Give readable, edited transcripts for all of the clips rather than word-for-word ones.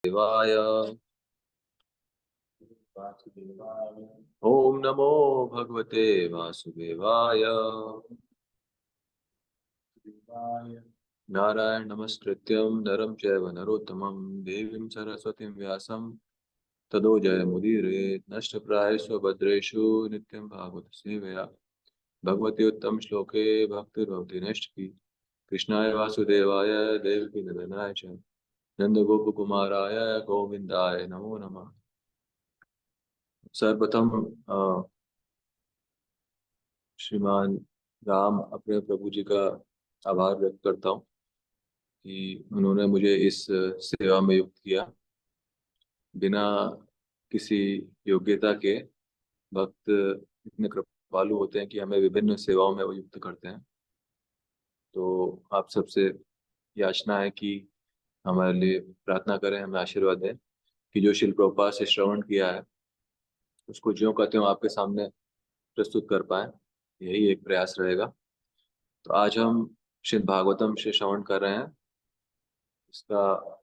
देवाय। ओम नमो भगवते वासुदेवाय। नारायण नमस्कृत्यं नरं चैव नरोत्तमं देवीं सरस्वतीं व्यासं ततो जयमुदीरयेत्। नष्टप्रायेषु भद्रेषु नित्यं भागवत सेवया भगवती उत्तम श्लोके भक्तिर्भवति नष्टकी। कृष्णाय वासुदेवाय देवकी नंदनाय च नंदगोपकुमाराय गोविंदाय नमो नमः। सर्वप्रथम श्रीमान राम अपने प्रभु जी का आभार व्यक्त करता हूँ कि उन्होंने मुझे इस सेवा में युक्त किया। बिना किसी योग्यता के भक्त इतने कृपालु होते हैं कि हमें विभिन्न सेवाओं में वो युक्त करते हैं। तो आप सबसे याचना है कि हमारे लिए प्रार्थना करें, हमें आशीर्वाद दें कि जो शिल प्रभुपाद से श्रवण किया है उसको ज्यों का त्यों आपके सामने प्रस्तुत कर पाए। यही एक प्रयास रहेगा। तो आज हम श्रीमद् भागवतम से श्रवण कर रहे हैं। इसका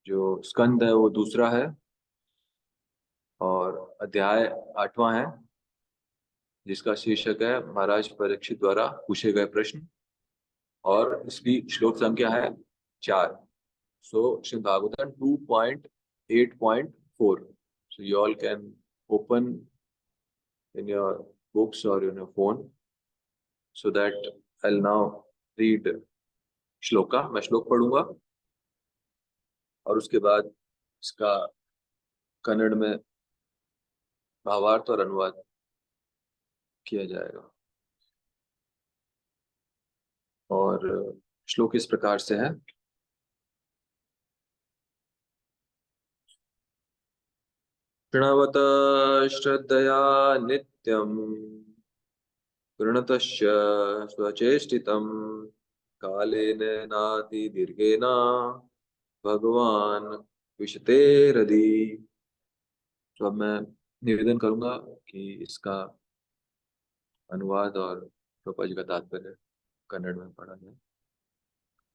जो स्कंद है वो दूसरा है और अध्याय 8वां है, जिसका शीर्षक है महाराज परीक्षित द्वारा पूछे गए प्रश्न, और इसकी श्लोक संख्या है 4। सो Shrimad Bhagavatam 2.8.4। So you all can open in your books or in your phone so that I'll now read shloka. मैं श्लोक पढ़ूंगा और उसके बाद इसका कन्नड़ में भावार्थ और अनुवाद किया जाएगा। और श्लोक इस प्रकार से है। प्रणवत श्रद्धया नित्यं गृणतश्च स्वचेष्टितं कालेन नातिदीर्घेन भगवान विशते हृदि। तो अब मैं निवेदन करूंगा कि इसका अनुवाद और प्रभुपाद जी का तात्पर्य कन्नड़ में पढ़ा जाए।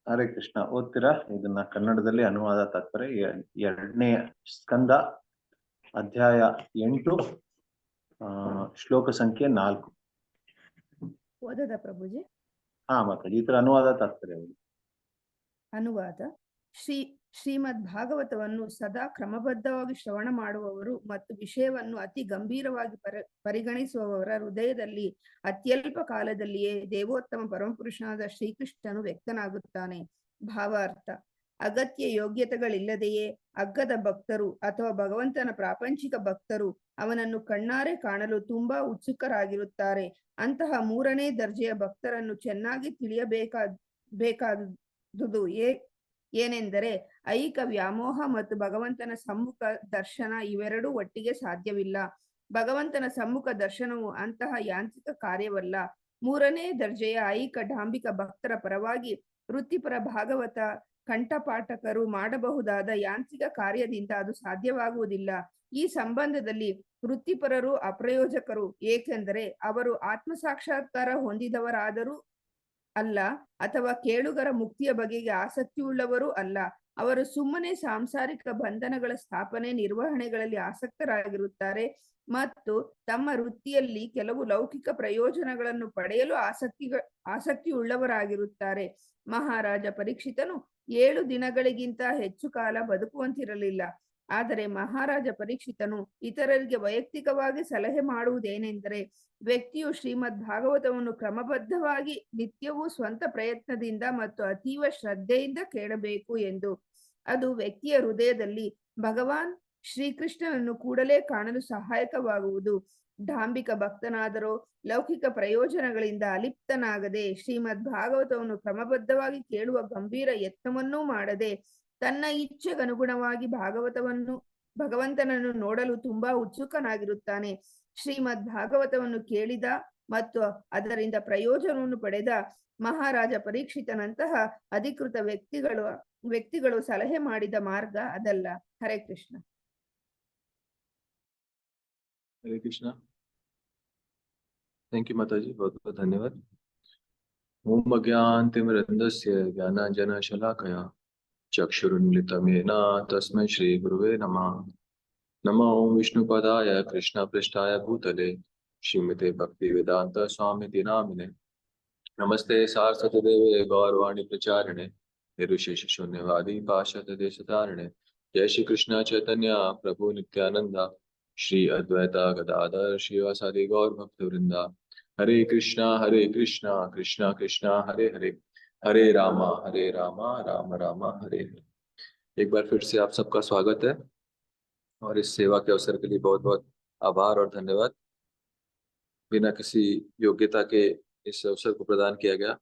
ಹರೇ ಕೃಷ್ಣ. ಓದ್ತೀರಾ? ಇದನ್ನ ಕನ್ನಡದಲ್ಲಿ ಅನುವಾದ ತಾತ್ಪರ್ಯ. ಎರಡನೇ ಸ್ಕಂದ ಅಧ್ಯಾಯ 8 ಶ್ಲೋಕ ಸಂಖ್ಯೆ 4. ಓದದ ಪ್ರಭುಜಿ? ಹಾ, ಮಾತಾಡಿ. ಈ ತರ ಅನುವಾದ ತಾತ್ಪರ್ಯ. ಅನುವಾದ. ಶ್ರೀಮದ್ ಭಾಗವತವನ್ನು ಸದಾ ಕ್ರಮಬದ್ಧವಾಗಿ ಶ್ರವಣ ಮಾಡುವವರು ಮತ್ತು ವಿಷಯವನ್ನು ಅತಿ ಗಂಭೀರವಾಗಿ ಪರಿಗಣಿಸುವವರ ಹೃದಯದಲ್ಲಿ ಅತ್ಯಲ್ಪ ಕಾಲದಲ್ಲಿಯೇ ದೇವೋತ್ತಮ ಪರಮಪುರುಷನಾದ ಶ್ರೀಕೃಷ್ಣನು ವ್ಯಕ್ತನಾಗುತ್ತಾನೆ. ಭಾವಾರ್ಥ: ಅಗತ್ಯ ಯೋಗ್ಯತೆಗಳಿಲ್ಲದೆಯೇ ಅಗ್ಗದ ಭಕ್ತರು ಅಥವಾ ಭಗವಂತನ ಪ್ರಾಪಂಚಿಕ ಭಕ್ತರು ಅವನನ್ನು ಕಣ್ಣಾರೆ ಕಾಣಲು ತುಂಬಾ ಉತ್ಸುಕರಾಗಿರುತ್ತಾರೆ. ಅಂತಹ ಮೂರನೇ ದರ್ಜೆಯ ಭಕ್ತರನ್ನು ಚೆನ್ನಾಗಿ ತಿಳಿಯಬೇಕಾದುದು ಏನೆಂದರೆ ಐಕ ವ್ಯಾಮೋಹ ಮತ್ತು ಭಗವಂತನ ಸಮ್ಮುಖ ದರ್ಶನ ಇವೆರಡೂ ಒಟ್ಟಿಗೆ ಸಾಧ್ಯವಿಲ್ಲ. ಭಗವಂತನ ಸಮ್ಮುಖ ದರ್ಶನವು ಅಂತಹ ಯಾಂತ್ರಿಕ ಕಾರ್ಯವಲ್ಲ. ಮೂರನೇ ದರ್ಜೆಯ ಐಕ ಡಾಂಬಿಕ ಭಕ್ತರ ಪರವಾಗಿ ವೃತ್ತಿಪರ ಭಾಗವತ ಕಂಠಪಾಠಕರು ಮಾಡಬಹುದಾದ ಯಾಂತ್ರಿಕ ಕಾರ್ಯದಿಂದ ಅದು ಸಾಧ್ಯವಾಗುವುದಿಲ್ಲ. ಈ ಸಂಬಂಧದಲ್ಲಿ ವೃತ್ತಿಪರರು ಅಪ್ರಯೋಜಕರು, ಏಕೆಂದರೆ ಅವರು ಆತ್ಮ ಸಾಕ್ಷಾತ್ಕಾರ ಹೊಂದಿದವರಾದರೂ ಅಲ್ಲ ಅಥವಾ ಕೇಳುಗರ ಮುಕ್ತಿಯ ಬಗೆಗೆ ಆಸಕ್ತಿಯುಳ್ಳವರೂ ಅಲ್ಲ. ಅವರು ಸುಮ್ಮನೆ ಸಾಂಸಾರಿಕ ಬಂಧನಗಳ ಸ್ಥಾಪನೆ ನಿರ್ವಹಣೆಗಳಲ್ಲಿ ಆಸಕ್ತರಾಗಿರುತ್ತಾರೆ ಮತ್ತು ತಮ್ಮ ವೃತ್ತಿಯಲ್ಲಿ ಕೆಲವು ಲೌಕಿಕ ಪ್ರಯೋಜನಗಳನ್ನು ಪಡೆಯಲು ಆಸಕ್ತಿಯುಳ್ಳವರಾಗಿರುತ್ತಾರೆ. ಮಹಾರಾಜ ಪರೀಕ್ಷಿತನು 7 ದಿನಗಳಿಗಿಂತ ಹೆಚ್ಚು ಕಾಲ ಬದುಕುವಂತಿರಲಿಲ್ಲ. ಆದರೆ ಮಹಾರಾಜ ಪರೀಕ್ಷಿತನು ಇತರರಿಗೆ ವೈಯಕ್ತಿಕವಾಗಿ ಸಲಹೆ ಮಾಡುವುದೇನೆಂದರೆ, ವ್ಯಕ್ತಿಯು ಶ್ರೀಮದ್ ಭಾಗವತವನ್ನು ಕ್ರಮಬದ್ಧವಾಗಿ ನಿತ್ಯವೂ ಸ್ವಂತ ಪ್ರಯತ್ನದಿಂದ ಮತ್ತು ಅತೀವ ಶ್ರದ್ಧೆಯಿಂದ ಕೇಳಬೇಕು ಎಂದು. ಅದು ವ್ಯಕ್ತಿಯ ಹೃದಯದಲ್ಲಿ ಭಗವಾನ್ ಶ್ರೀಕೃಷ್ಣನನ್ನು ಕೂಡಲೇ ಕಾಣಲು ಸಹಾಯಕವಾಗುವುದು. ಡಾಂಬಿಕ ಭಕ್ತನಾದರೂ ಲೌಕಿಕ ಪ್ರಯೋಜನಗಳಿಂದ ಅಲಿಪ್ತನಾಗದೆ ಶ್ರೀಮದ್ ಭಾಗವತವನ್ನು ಕ್ರಮಬದ್ಧವಾಗಿ ಕೇಳುವ ಗಂಭೀರ ಯತ್ನವನ್ನೂ ಮಾಡದೆ ತನ್ನ ಇಚ್ಛೆಗನುಗುಣವಾಗಿ ಭಗವಂತನನ್ನು ನೋಡಲು ತುಂಬಾ ಉತ್ಸುಕನಾಗಿರುತ್ತಾನೆ. ಶ್ರೀಮದ್ ಭಾಗವತವನ್ನು ಕೇಳಿದ ಮತ್ತು ಅದರಿಂದ ಪ್ರಯೋಜನವನ್ನು ಪಡೆದ ಮಹಾರಾಜ ಪರೀಕ್ಷಿತನಂತಹ ಅಧಿಕೃತ ವ್ಯಕ್ತಿಗಳು ಸಲಹೆ ಮಾಡಿದ ಮಾರ್ಗ ಅದಲ್ಲ. ಹರೇ ಕೃಷ್ಣ. हरे कृष्णा। थैंक यू माता जी, बहुत बहुत धन्यवाद। ओम अज्ञानतिमिरन्धस्य ज्ञानाञ्जनशलाकया चक्षुरुन्मिलितं येन तस्मै श्रीगुरुवे नमः। नमो विष्णुपदाय कृष्णपृष्ठाय भूतले श्रीमते भक्तिवेदांत स्वामी नामिने। नमस्ते सारस्वतीदेवे गौरवाणी प्रचारिणे निर्विशेष शून्यवादी पाश्चात्यदेशतारिणे। जय श्री कृष्ण चैतन्य प्रभु नित्यानंदा श्री अद्वैता गदाधर श्रीवासादि गौर भक्तवृंदा। हरे कृष्णा कृष्णा कृष्णा हरे हरे, हरे रामा राम राम हरे हरे। एक बार फिर से आप सबका स्वागत है और इस सेवा के अवसर के लिए बहुत बहुत आभार और धन्यवाद। बिना किसी योग्यता के इस अवसर को प्रदान किया गया,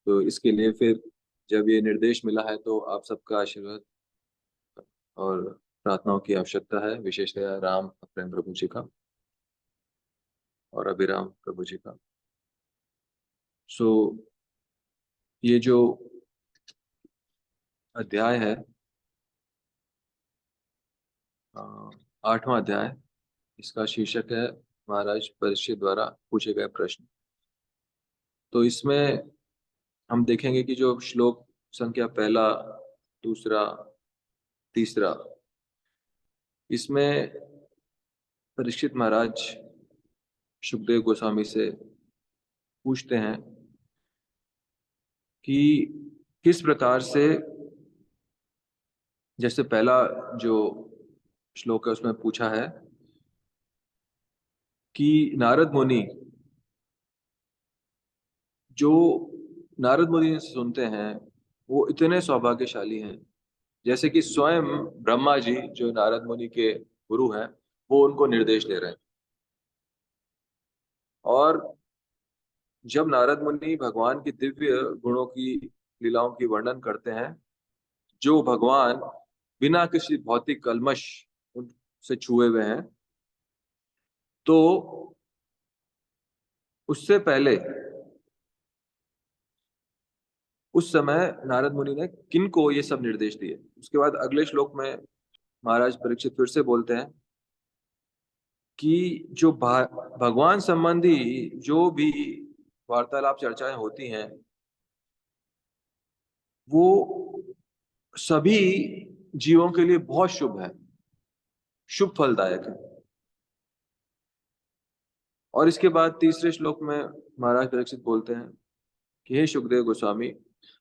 तो इसके लिए फिर जब ये निर्देश मिला है तो आप सबका आशीर्वाद और प्रार्थनाओं की आवश्यकता है, विशेषतः राम प्रेम प्रभु जी का और अभिराम प्रभु जी का। सो ये जो अध्याय है, 8वां अध्याय, इसका शीर्षक है महाराज परीक्षित द्वारा पूछे गए प्रश्न। तो इसमें हम देखेंगे कि जो श्लोक संख्या पहला, दूसरा, तीसरा, इसमें परीक्षित महाराज सुखदेव गोस्वामी से पूछते हैं कि किस प्रकार से, जैसे पहला जो श्लोक है उसमें पूछा है कि नारद मुनि, जो नारद मुनि से सुनते हैं वो इतने सौभाग्यशाली हैं, जैसे कि स्वयं ब्रह्मा जी जो नारद मुनि के गुरु हैं वो उनको निर्देश दे रहे हैं। और जब नारद मुनि भगवान की दिव्य गुणों की, लीलाओं की वर्णन करते हैं, जो भगवान बिना किसी भौतिक कलमश से छुए हुए हैं, तो उससे पहले उस समय नारद मुनि ने किनको ये सब निर्देश दिए। उसके बाद अगले श्लोक में महाराज परीक्षित फिर से बोलते हैं कि जो भगवान संबंधी जो भी वार्तालाप चर्चाएं होती हैं वो सभी जीवों के लिए बहुत शुभ है, शुभ फलदायक है। और इसके बाद तीसरे श्लोक में महाराज परीक्षित बोलते हैं कि हे सुखदेव गोस्वामी,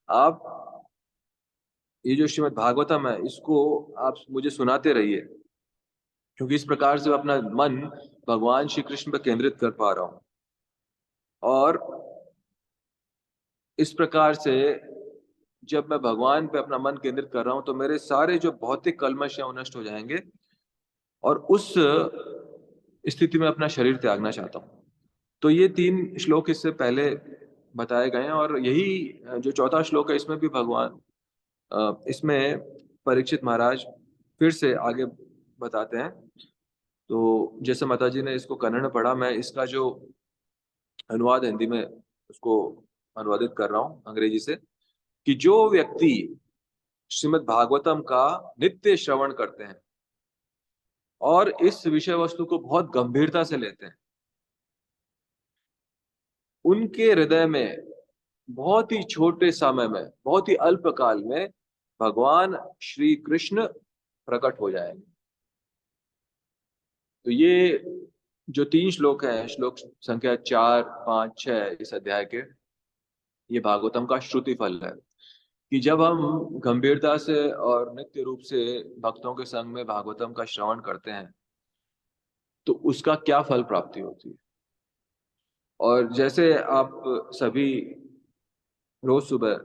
आप ये जो श्रीमद् भागवतम है इसको आप मुझे सुनाते रहिए, क्योंकि इस प्रकार से मैं अपना मन भगवान श्री कृष्ण पर केंद्रित कर पा रहा हूं। और इस प्रकार से जब मैं भगवान पे अपना मन केंद्रित कर रहा हूं तो मेरे सारे जो भौतिक कल्मश हैं वो नष्ट हो जाएंगे और उस स्थिति में अपना शरीर त्यागना चाहता हूं। तो ये 3 श्लोक इससे पहले बताए गए हैं और यही जो चौथा श्लोक है इसमें भी भगवान, इसमें परीक्षित महाराज फिर से आगे बताते हैं। तो जैसे माता जी ने इसको कन्नड़ में पढ़ा, मैं इसका जो अनुवाद हिंदी में उसको अनुवादित कर रहा हूँ अंग्रेजी से, कि जो व्यक्ति श्रीमद् भागवतम का नित्य श्रवण करते हैं और इस विषय वस्तु को बहुत गंभीरता से लेते हैं, उनके हृदय में बहुत ही छोटे समय में, बहुत ही अल्प काल में भगवान श्री कृष्ण प्रकट हो जाएंगे। तो ये जो 3 श्लोक हैं, श्लोक संख्या 4, 5, 6 इस अध्याय के, ये भागवतम का श्रुति फल है कि जब हम गंभीरता से और नित्य रूप से भक्तों के संग में भागवतम का श्रवण करते हैं तो उसका क्या फल प्राप्ति होती है। और जैसे आप सभी रोज सुबह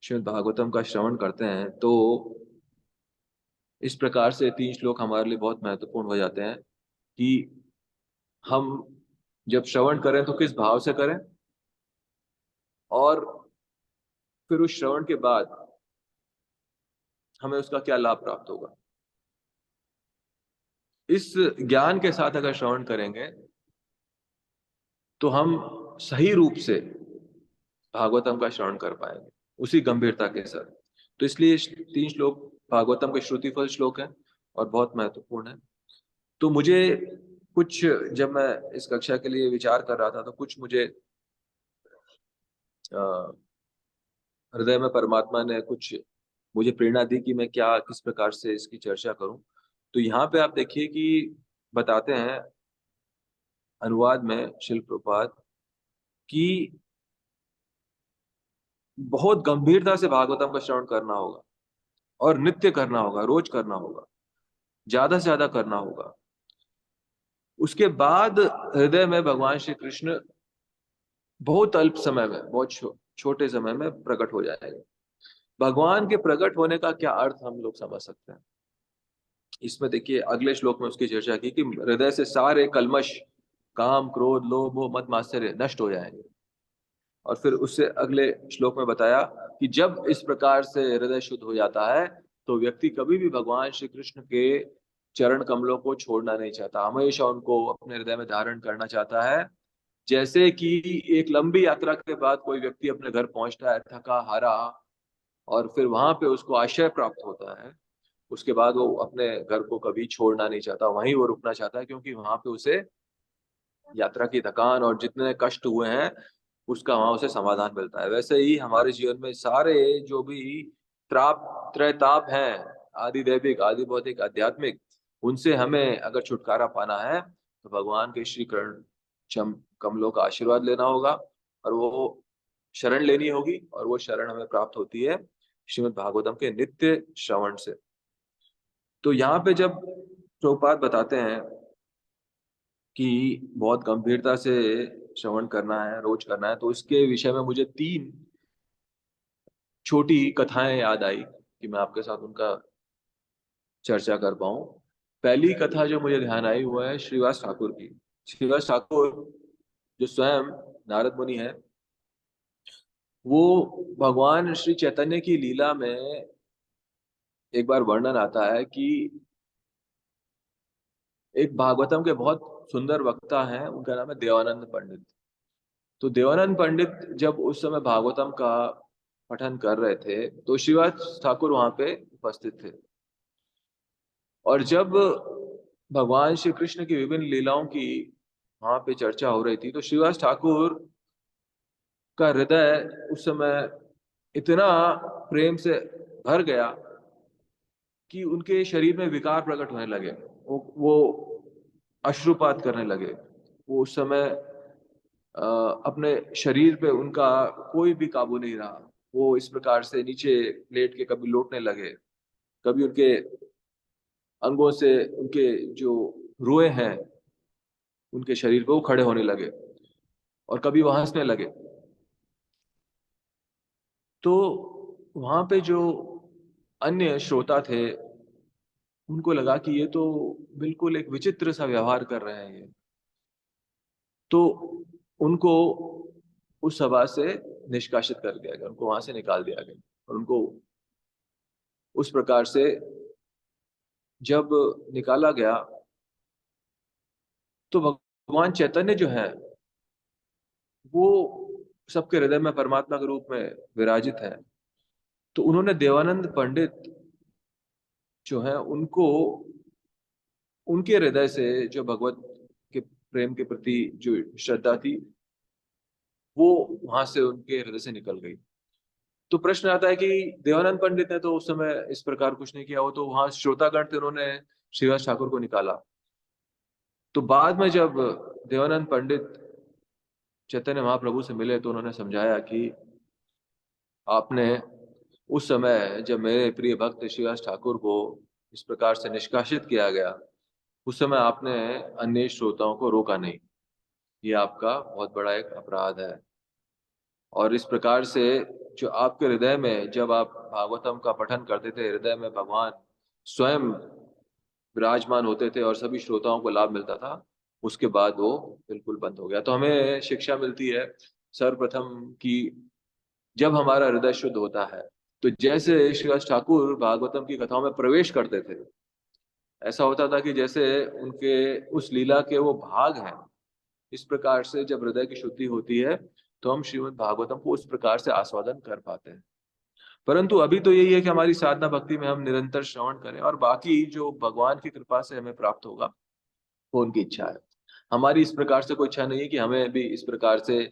श्रीमद् भागवतम का श्रवण करते हैं तो इस प्रकार से 3 श्लोक हमारे लिए बहुत महत्वपूर्ण हो जाते हैं कि हम जब श्रवण करें तो किस भाव से करें और फिर उस श्रवण के बाद हमें उसका क्या लाभ प्राप्त होगा। इस ज्ञान के साथ अगर श्रवण करेंगे तो हम सही रूप से भागवतम का श्रवण कर पाएंगे उसी गंभीरता के साथ। तो इसलिए 3 श्लोक भागवतम के श्रुतिफल श्लोक हैं और बहुत महत्वपूर्ण है। तो मुझे कुछ, जब मैं इस कक्षा के लिए विचार कर रहा था तो कुछ मुझे हृदय में परमात्मा ने कुछ मुझे प्रेरणा दी कि मैं क्या किस प्रकार से इसकी चर्चा करूं। तो यहाँ पे आप देखिए कि बताते हैं अनुवाद में शिल प्रभुपाद कि बहुत गंभीरता से भागवतम का श्रवण करना होगा और नित्य करना होगा, रोज करना होगा, ज्यादा से ज्यादा करना होगा। उसके बाद हृदय में भगवान श्री कृष्ण बहुत अल्प समय में, बहुत छोटे समय में प्रकट हो जाएंगे। भगवान के प्रकट होने का क्या अर्थ हम लोग समझ सकते हैं इसमें? देखिए अगले श्लोक में उसकी चर्चा की कि हृदय से सारे कल्मश, काम, क्रोध, लोभ, मोह, मद, मात्सर्य नष्ट हो जाएंगे। और फिर उससे अगले श्लोक में बताया कि जब इस प्रकार से हृदय शुद्ध हो जाता है तो व्यक्ति कभी भी भगवान श्री कृष्ण के चरण कमलों को छोड़ना नहीं चाहता, हमेशा उनको अपने हृदय में धारण करना चाहता है। जैसे कि एक लंबी यात्रा के बाद कोई व्यक्ति अपने घर पहुंचता है थका हारा, और फिर वहां पे उसको आश्रय प्राप्त होता है, उसके बाद वो अपने घर को कभी छोड़ना नहीं चाहता, वहीं वो रुकना चाहता है, क्योंकि वहां पे उसे यात्रा की थकान और जितने कष्ट हुए हैं उसका वहां उसे समाधान मिलता है। वैसे ही हमारे जीवन में सारे जो भी त्रैताप हैं, आदि दैविक, आदि भौतिक, आध्यात्मिक, उनसे हमें अगर छुटकारा पाना है तो भगवान के श्री कर्ण कमलों का आशीर्वाद लेना होगा, और वो शरण लेनी होगी, और वो शरण हमें प्राप्त होती है श्रीमद् भागवतम के नित्य श्रवण से। तो यहाँ पे जब प्रभुपाद बताते हैं कि बहुत गंभीरता से श्रवण करना है, रोज करना है, तो इसके विषय में मुझे 3 छोटी कथाएं याद आई कि मैं आपके साथ उनका चर्चा कर पाऊं। पहली कथा जो मुझे ध्यान आई वो है श्रीवास ठाकुर की। श्रीवास ठाकुर जो स्वयं नारद मुनि है, वो भगवान श्री चैतन्य की लीला में एक बार वर्णन आता है कि एक भागवतम के बहुत सुंदर वक्ता हैं, उनका नाम है देवानंद पंडित। तो देवानंद पंडित जब उस समय भागवतम का पठन कर रहे थे तो श्रीवास ठाकुर वहां पे उपस्थित थे, और जब भगवान श्री कृष्ण की विभिन्न लीलाओं की वहां पे चर्चा हो रही थी तो श्रीवास ठाकुर का हृदय उस समय इतना प्रेम से भर गया कि उनके शरीर में विकार प्रकट होने लगे, वो अश्रुपात करने लगे। वो उस समय अपने शरीर पे उनका कोई भी काबू नहीं रहा। वो इस प्रकार से नीचे लेट के कभी लौटने लगे, कभी उनके अंगों से उनके जो रोए हैं उनके शरीर पे वो खड़े होने लगे, और कभी वो हंसने लगे। तो वहां पे जो अन्य श्रोता थे उनको लगा कि ये तो बिल्कुल एक विचित्र सा व्यवहार कर रहे हैं ये। तो उनको उस सभा से निष्कासित कर दिया गया, उनको वहां से निकाल दिया गया। और उनको उस प्रकार से जब निकाला गया तो भगवान चैतन्य जो है वो सबके हृदय में परमात्मा के रूप में विराजित है। तो उन्होंने देवानंद पंडित जो है उनको उनके हृदय से जो भगवत के प्रेम के प्रति जो श्रद्धा थी वो वहां से उनके हृदय से निकल गई। तो प्रश्न आता है कि देवानंद पंडित ने तो उस समय इस प्रकार कुछ नहीं किया, वो तो वहां श्रोतागण थे, उन्होंने श्रीवास ठाकुर को निकाला। तो बाद में जब देवानंद पंडित चैतन्य महाप्रभु से मिले तो उन्होंने समझाया कि आपने उस समय जब मेरे प्रिय भक्त श्रीवास ठाकुर को इस प्रकार से निष्कासित किया गया, उस समय आपने अन्य श्रोताओं को रोका नहीं, ये आपका बहुत बड़ा एक अपराध है। और इस प्रकार से जो आपके हृदय में जब आप भागवतम का पठन करते थे, हृदय में भगवान स्वयं विराजमान होते थे और सभी श्रोताओं को लाभ मिलता था, उसके बाद वो बिल्कुल बंद हो गया। तो हमें शिक्षा मिलती है सर्वप्रथम कि जब हमारा हृदय शुद्ध होता है तो जैसे श्रीवास ठाकुर भागवतम की कथाओं में प्रवेश करते थे, ऐसा होता था कि जैसे उनके उस लीला के वो भाग हैं। इस प्रकार से जब हृदय की शुद्धि होती है तो हम श्रीमद् भागवतम को उस प्रकार से आस्वादन कर पाते हैं। परंतु अभी तो यही है कि हमारी साधना भक्ति में हम निरंतर श्रवण करें, और बाकी जो भगवान की कृपा से हमें प्राप्त होगा वो उनकी इच्छा है। हमारी इस प्रकार से कोई इच्छा नहीं है कि हमें भी इस प्रकार से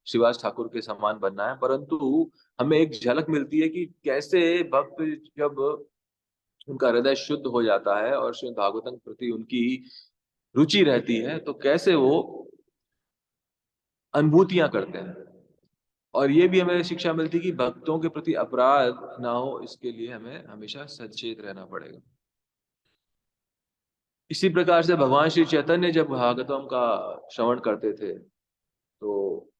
श्रीवास ठाकुर के समान बनना है, परंतु हमें एक झलक मिलती है कि कैसे भक्त जब उनका हृदय शुद्ध हो जाता है और श्रीमद् भागवतम के प्रति उनकी रुचि रहती है, तो कैसे वो अनुभूतियां करते हैं। और ये भी हमें शिक्षा मिलती है कि भक्तों के प्रति अपराध ना हो, इसके लिए हमें हमेशा सचेत रहना पड़ेगा। इसी प्रकार से भगवान श्री चैतन्य जब भागवतम का श्रवण करते थे तो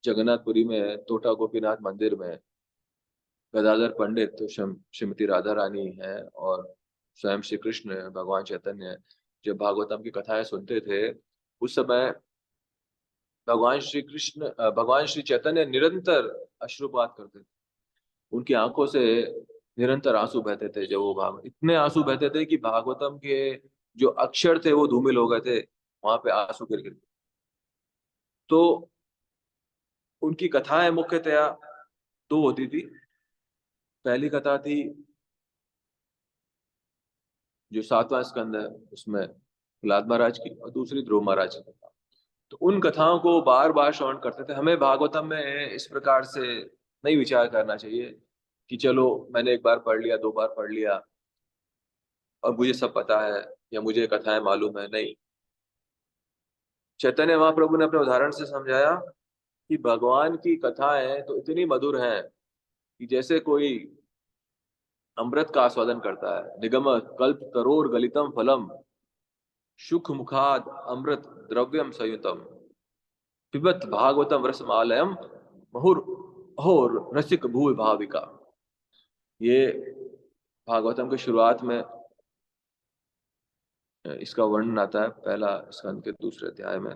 जगन्नाथपुरी में तोटा गोपीनाथ मंदिर में गदाधर पंडित तो श्रीमती राधा रानी है और स्वयं श्री कृष्ण भगवान चैतन्य जब भागवतम की कथाएं सुनते थे, उस समय भगवान श्री चैतन्य निरंतर अश्रुपात करते थे। उनकी आंखों से निरंतर आंसू बहते थे। जब वो इतने आंसू बहते थे कि भागवतम के जो अक्षर थे वो धूमिल हो गए थे, वहां पे आंसू गिर गिर। तो उनकी कथाएं मुख्यतया दो होती थी। पहली कथा थी जो 7वां स्कंद है उसमें प्रहलाद महाराज की, और दूसरी ध्रुव महाराज की कथा। तो उन कथाओं को बार बार श्रवण करते थे। हमें भागवतम में इस प्रकार से नहीं विचार करना चाहिए कि चलो मैंने एक बार पढ़ लिया, 2 बार पढ़ लिया और मुझे सब पता है या मुझे कथाएं मालूम है। नहीं, चैतन्य महाप्रभु ने अपने उदाहरण से समझाया कि भगवान की कथाएं तो इतनी मधुर हैं कि जैसे कोई अमृत का आस्वादन करता है। निगम कल्प तरोर गलितम फलम सुख मुखाद अमृत द्रव्यम संयुतम पिबत भागवतम रसमालयम महुर अहोर रसिक भूय भाविका। ये भागवतम की शुरुआत में इसका वर्णन आता है, पहला स्कंद के दूसरे अध्याय में,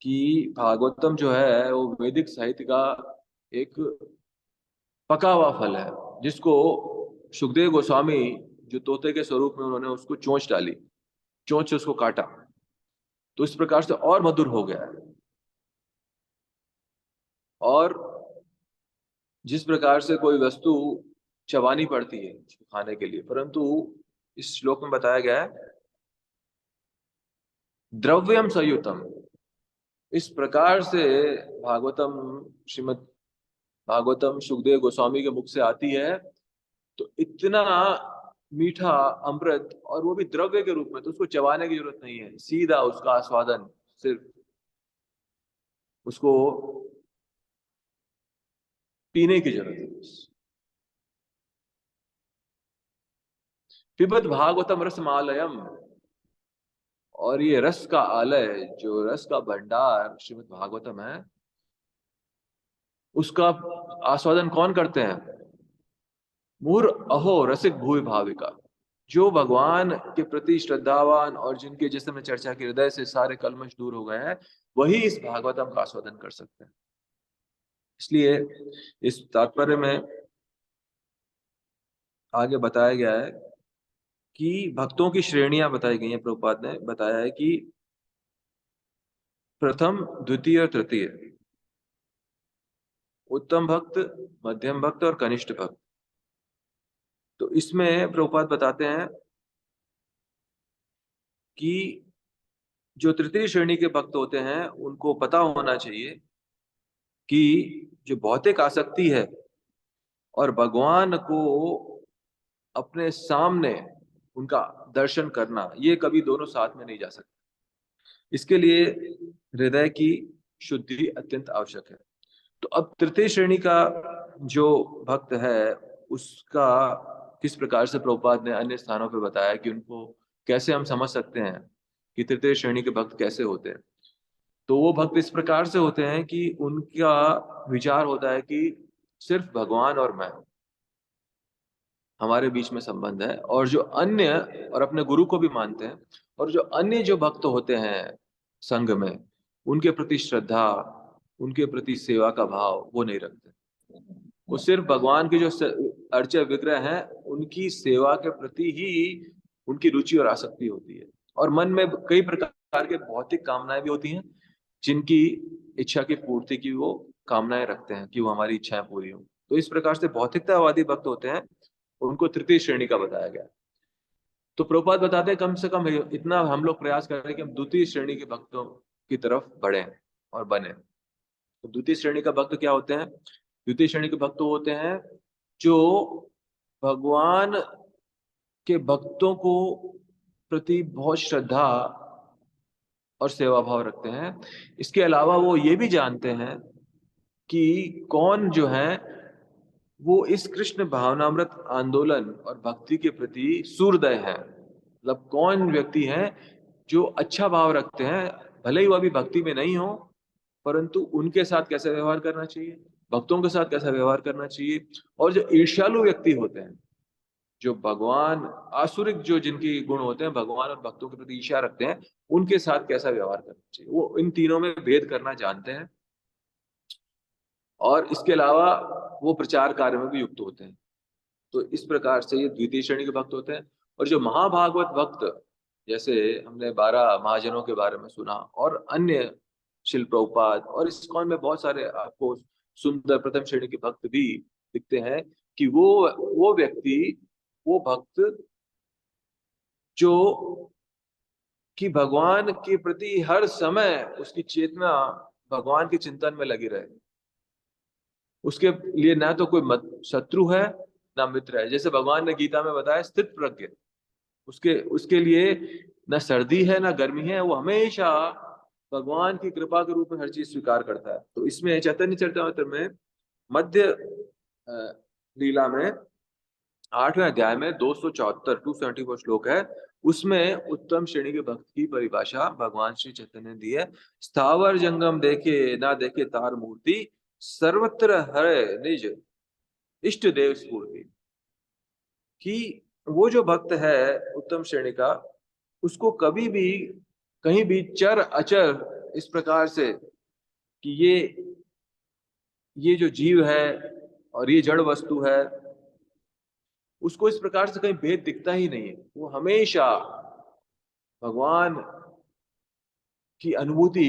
कि भागवतम जो है वो वैदिक साहित्य का एक पका हुआ फल है, जिसको सुखदेव गोस्वामी जो तोते के स्वरूप में उन्होंने उसको चोंच डाली, चोंच से उसको काटा, तो इस प्रकार से और मधुर हो गया है। और जिस प्रकार से कोई वस्तु चबानी पड़ती है खाने के लिए, परंतु इस श्लोक में बताया गया है द्रव्यम संयुतम। इस प्रकार से भागवतम श्रीमद् भागवतम सुखदेव गोस्वामी के मुख से आती है तो इतना मीठा अमृत, और वो भी द्रव्य के रूप में, तो उसको चबाने की जरूरत नहीं है, सीधा उसका आस्वादन, सिर्फ उसको पीने की जरूरत है बस। पिबत भागवतम रसमालयम, और ये रस का आलय, जो रस का भंडार श्रीमद् भागवतम है, उसका आस्वादन कौन करते हैं? मूर अहो रसिक भूय भाविका, जो भगवान के प्रति श्रद्धावान और जिनके, जैसे हमने चर्चा की, हृदय से सारे कलमश दूर हो गए हैं, वही इस भागवतम का आस्वादन कर सकते हैं। इसलिए इस तात्पर्य में आगे बताया गया है कि भक्तों की श्रेणियां बताई गई हैं। प्रभुपाद ने बताया है कि प्रथम, द्वितीय और तृतीय, उत्तम भक्त, मध्यम भक्त और कनिष्ठ भक्त। तो इसमें प्रभुपाद बताते हैं कि जो तृतीय श्रेणी के भक्त होते हैं उनको पता होना चाहिए कि जो भौतिक आसक्ति है और भगवान को अपने सामने उनका दर्शन करना, ये कभी दोनों साथ में नहीं जा सकते। इसके लिए हृदय की शुद्धि अत्यंत आवश्यक है। तो अब तृतीय श्रेणी का जो भक्त है उसका किस प्रकार से प्रभुपाद ने अन्य स्थानों पर बताया कि उनको कैसे हम समझ सकते हैं कि तृतीय श्रेणी के भक्त कैसे होते हैं। तो वो भक्त इस प्रकार से होते हैं कि उनका विचार होता है कि सिर्फ भगवान और मैं, हमारे बीच में संबंध है, और जो अन्य, और अपने गुरु को भी मानते हैं, और जो अन्य जो भक्त होते हैं संघ में, उनके प्रति श्रद्धा, उनके प्रति सेवा का भाव वो नहीं रखते। वो सिर्फ भगवान के जो अर्चय विग्रह हैं उनकी सेवा के प्रति ही उनकी रुचि और आसक्ति होती है। और मन में कई प्रकार के भौतिक कामनाएं भी होती हैं जिनकी इच्छा की पूर्ति की वो कामनाएं रखते हैं कि वो हमारी इच्छाएं पूरी हो। तो इस प्रकार से भौतिकतावादी भक्त होते हैं, उनको तृतीय श्रेणी का बताया गया। तो प्रभुपाद बताते हैं कम से कम इतना हम लोग प्रयास करें कि हम द्वितीय श्रेणी के भक्तों की तरफ बढ़े और बने। तो द्वितीय श्रेणी का भक्त क्या होते हैं? द्वितीय श्रेणी के भक्त होते हैं जो भगवान के भक्तों को प्रति बहुत श्रद्धा और सेवा भाव रखते हैं। इसके अलावा वो ये भी जानते हैं कि कौन जो है वो इस कृष्ण भावनामृत आंदोलन और भक्ति के प्रति सूरदय है, मतलब कौन व्यक्ति हैं जो अच्छा भाव रखते हैं, भले ही वो अभी भक्ति में नहीं हो, परंतु उनके साथ कैसा व्यवहार करना चाहिए, भक्तों के साथ कैसा व्यवहार करना चाहिए। और जो ईर्ष्यालु व्यक्ति होते हैं, जो भगवान आसुरिक जो जिनके गुण होते हैं, भगवान और भक्तों के प्रति ईर्ष्या रखते हैं, उनके साथ कैसा व्यवहार करना चाहिए, वो इन तीनों में भेद करना जानते हैं। और इसके अलावा वो प्रचार कार्य में भी युक्त होते हैं। तो इस प्रकार से ये द्वितीय श्रेणी के भक्त होते हैं। और जो महाभागवत भक्त, जैसे हमने 12 महाजनों के बारे में सुना, और अन्य शिल प्रभुपाद और इस्कॉन में बहुत सारे आपको सुंदर प्रथम श्रेणी के भक्त भी दिखते हैं, कि वो व्यक्ति, वो भक्त जो कि भगवान के प्रति हर समय उसकी चेतना भगवान के चिंतन में लगी रहे, उसके लिए ना तो कोई शत्रु है ना मित्र है। जैसे भगवान ने गीता में बताया, स्थित प्रज्ञ, उसके उसके लिए ना सर्दी है ना गर्मी है, वो हमेशा भगवान की कृपा के रूप में हर चीज स्वीकार करता है। तो इसमें चैतन्य चरितामृत में मध्य लीला में 8वें अध्याय में 274 श्लोक है, उसमें उत्तम श्रेणी के भक्त की परिभाषा भगवान श्री चैतन्य ने दी है। स्थावर जंगम देखे ना देखे तार मूर्ति, सर्वत्र हरे निज इष्ट देव स्फूर्ति। कि वो जो भक्त है उत्तम श्रेणी का, उसको कभी भी कहीं भी चर अचर इस प्रकार से कि ये जो जीव है और ये जड़ वस्तु है, उसको इस प्रकार से कहीं भेद दिखता ही नहीं है। वो हमेशा भगवान की अनुभूति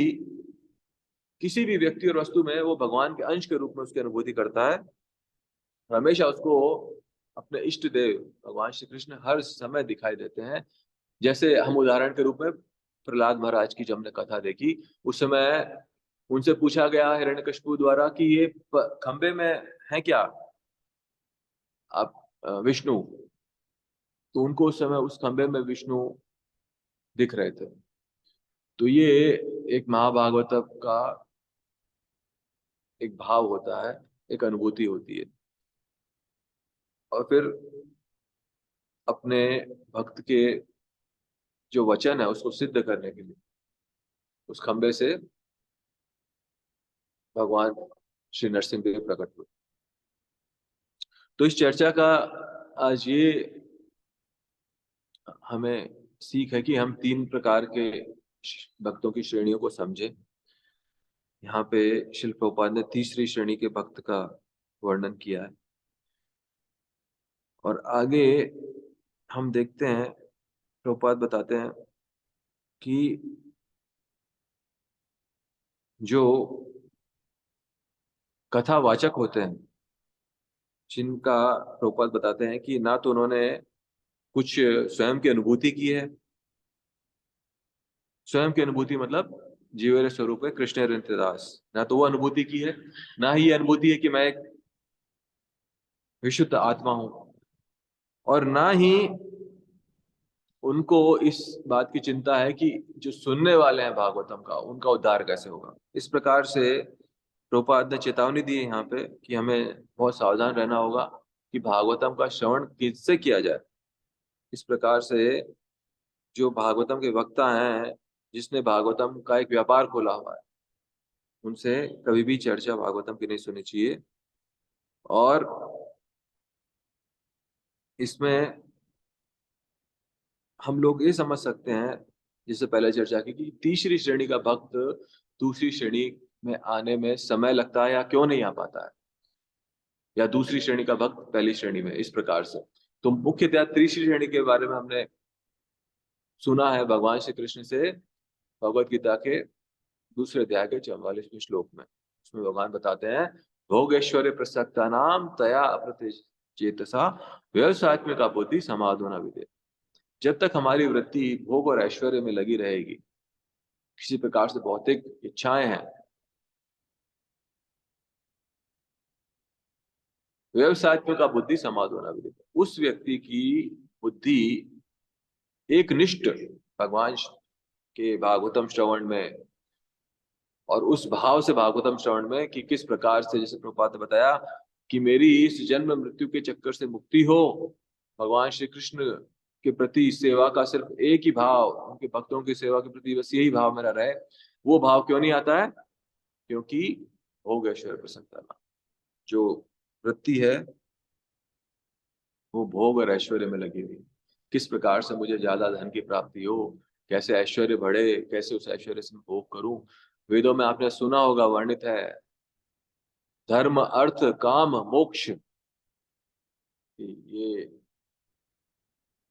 किसी भी व्यक्ति और वस्तु में वो भगवान के अंश के रूप में उसकी अनुभूति करता है। हमेशा उसको अपने इष्ट देव भगवान श्री कृष्ण हर समय दिखाई देते हैं। जैसे हम उदाहरण के रूप में प्रहलाद महाराज की जब हमने कथा देखी, उस समय उनसे पूछा गया हिरण्यकशिपु द्वारा कि ये खंबे में है क्या आप विष्णु, तो उनको उस समय उस खंबे में विष्णु दिख रहे थे। तो ये एक महाभागवत का एक भाव होता है, एक अनुभूति होती है। और फिर अपने भक्त के जो वचन है उसको सिद्ध करने के लिए उस खंबे से भगवान श्री नरसिंह देव प्रकट हुए। तो इस चर्चा का आज ये हमें सीख है कि हम 3 प्रकार के भक्तों की श्रेणियों को समझें। यहाँ पे शिल प्रभुपाद ने तीसरी श्रेणी के भक्त का वर्णन किया है। और आगे हम देखते हैं, प्रभुपाद बताते हैं कि जो कथावाचक होते हैं, जिनका प्रभुपाद बताते हैं कि ना तो उन्होंने कुछ स्वयं की अनुभूति की है, स्वयं की अनुभूति मतलब जीवेर स्वरूप है कृष्ण दास, ना तो वो अनुभूति की है, ना ही ये अनुभूति है कि मैं एक विशुद्ध आत्मा हूं, और ना ही उनको इस बात की चिंता है कि जो सुनने वाले हैं भागवतम का, उनका उद्धार कैसे होगा। इस प्रकार से प्रभुपाद ने चेतावनी दी है यहाँ पे कि हमें बहुत सावधान रहना होगा कि भागवतम का श्रवण किससे किया जाए। इस प्रकार से जो भागवतम के वक्ता हैं, जिसने भागवतम का एक व्यापार खोला हुआ है, उनसे कभी भी चर्चा भागवतम की नहीं सुननी चाहिए। और इसमें हम लोग ये समझ सकते हैं, जिससे पहले चर्चा की, कि तीसरी श्रेणी का भक्त दूसरी श्रेणी में आने में समय लगता है या क्यों नहीं आ पाता है, या दूसरी श्रेणी का भक्त पहली श्रेणी में, इस प्रकार से। तो मुख्यतः तीसरी श्रेणी के बारे में हमने सुना है भगवान श्री कृष्ण से भगवत गीता के दूसरे अध्याय के 44वें श्लोक में। उसमें भगवान बताते हैं, भोगेश्वर्य प्रसक्ता नाम तया अप्रतिचेतसा व्यवसायत्मिका बुद्धि समाधो न विदे। जब तक हमारी वृत्ति भोग और ऐश्वर्य में लगी रहेगी, किसी प्रकार से भौतिक इच्छाएं हैं, व्यवसायत्व का बुद्धि समाधो न विदित। उस व्यक्ति की बुद्धि एक निष्ठ भगवान के भागवतम श्रवण में और उस भाव से भागवतम श्रवण में कि किस प्रकार से, जैसे प्रभुपाद ने बताया कि मेरी इस जन्म मृत्यु के चक्कर से मुक्ति हो, भगवान श्री कृष्ण के प्रति सेवा का सिर्फ एक ही भाव, उनके भक्तों की सेवा के प्रति बस यही भाव मेरा रहे। वो भाव क्यों नहीं आता है? क्योंकि भोग ऐश्वर्य प्रसन्नता, जो वृत्ति है वो भोग और ऐश्वर्य में लगी हुई। किस प्रकार से मुझे ज्यादा धन की प्राप्ति हो, कैसे ऐश्वर्य बढ़े, कैसे उस ऐश्वर्य से भोग करूं। वेदों में आपने सुना होगा, वर्णित है धर्म अर्थ काम मोक्ष, ये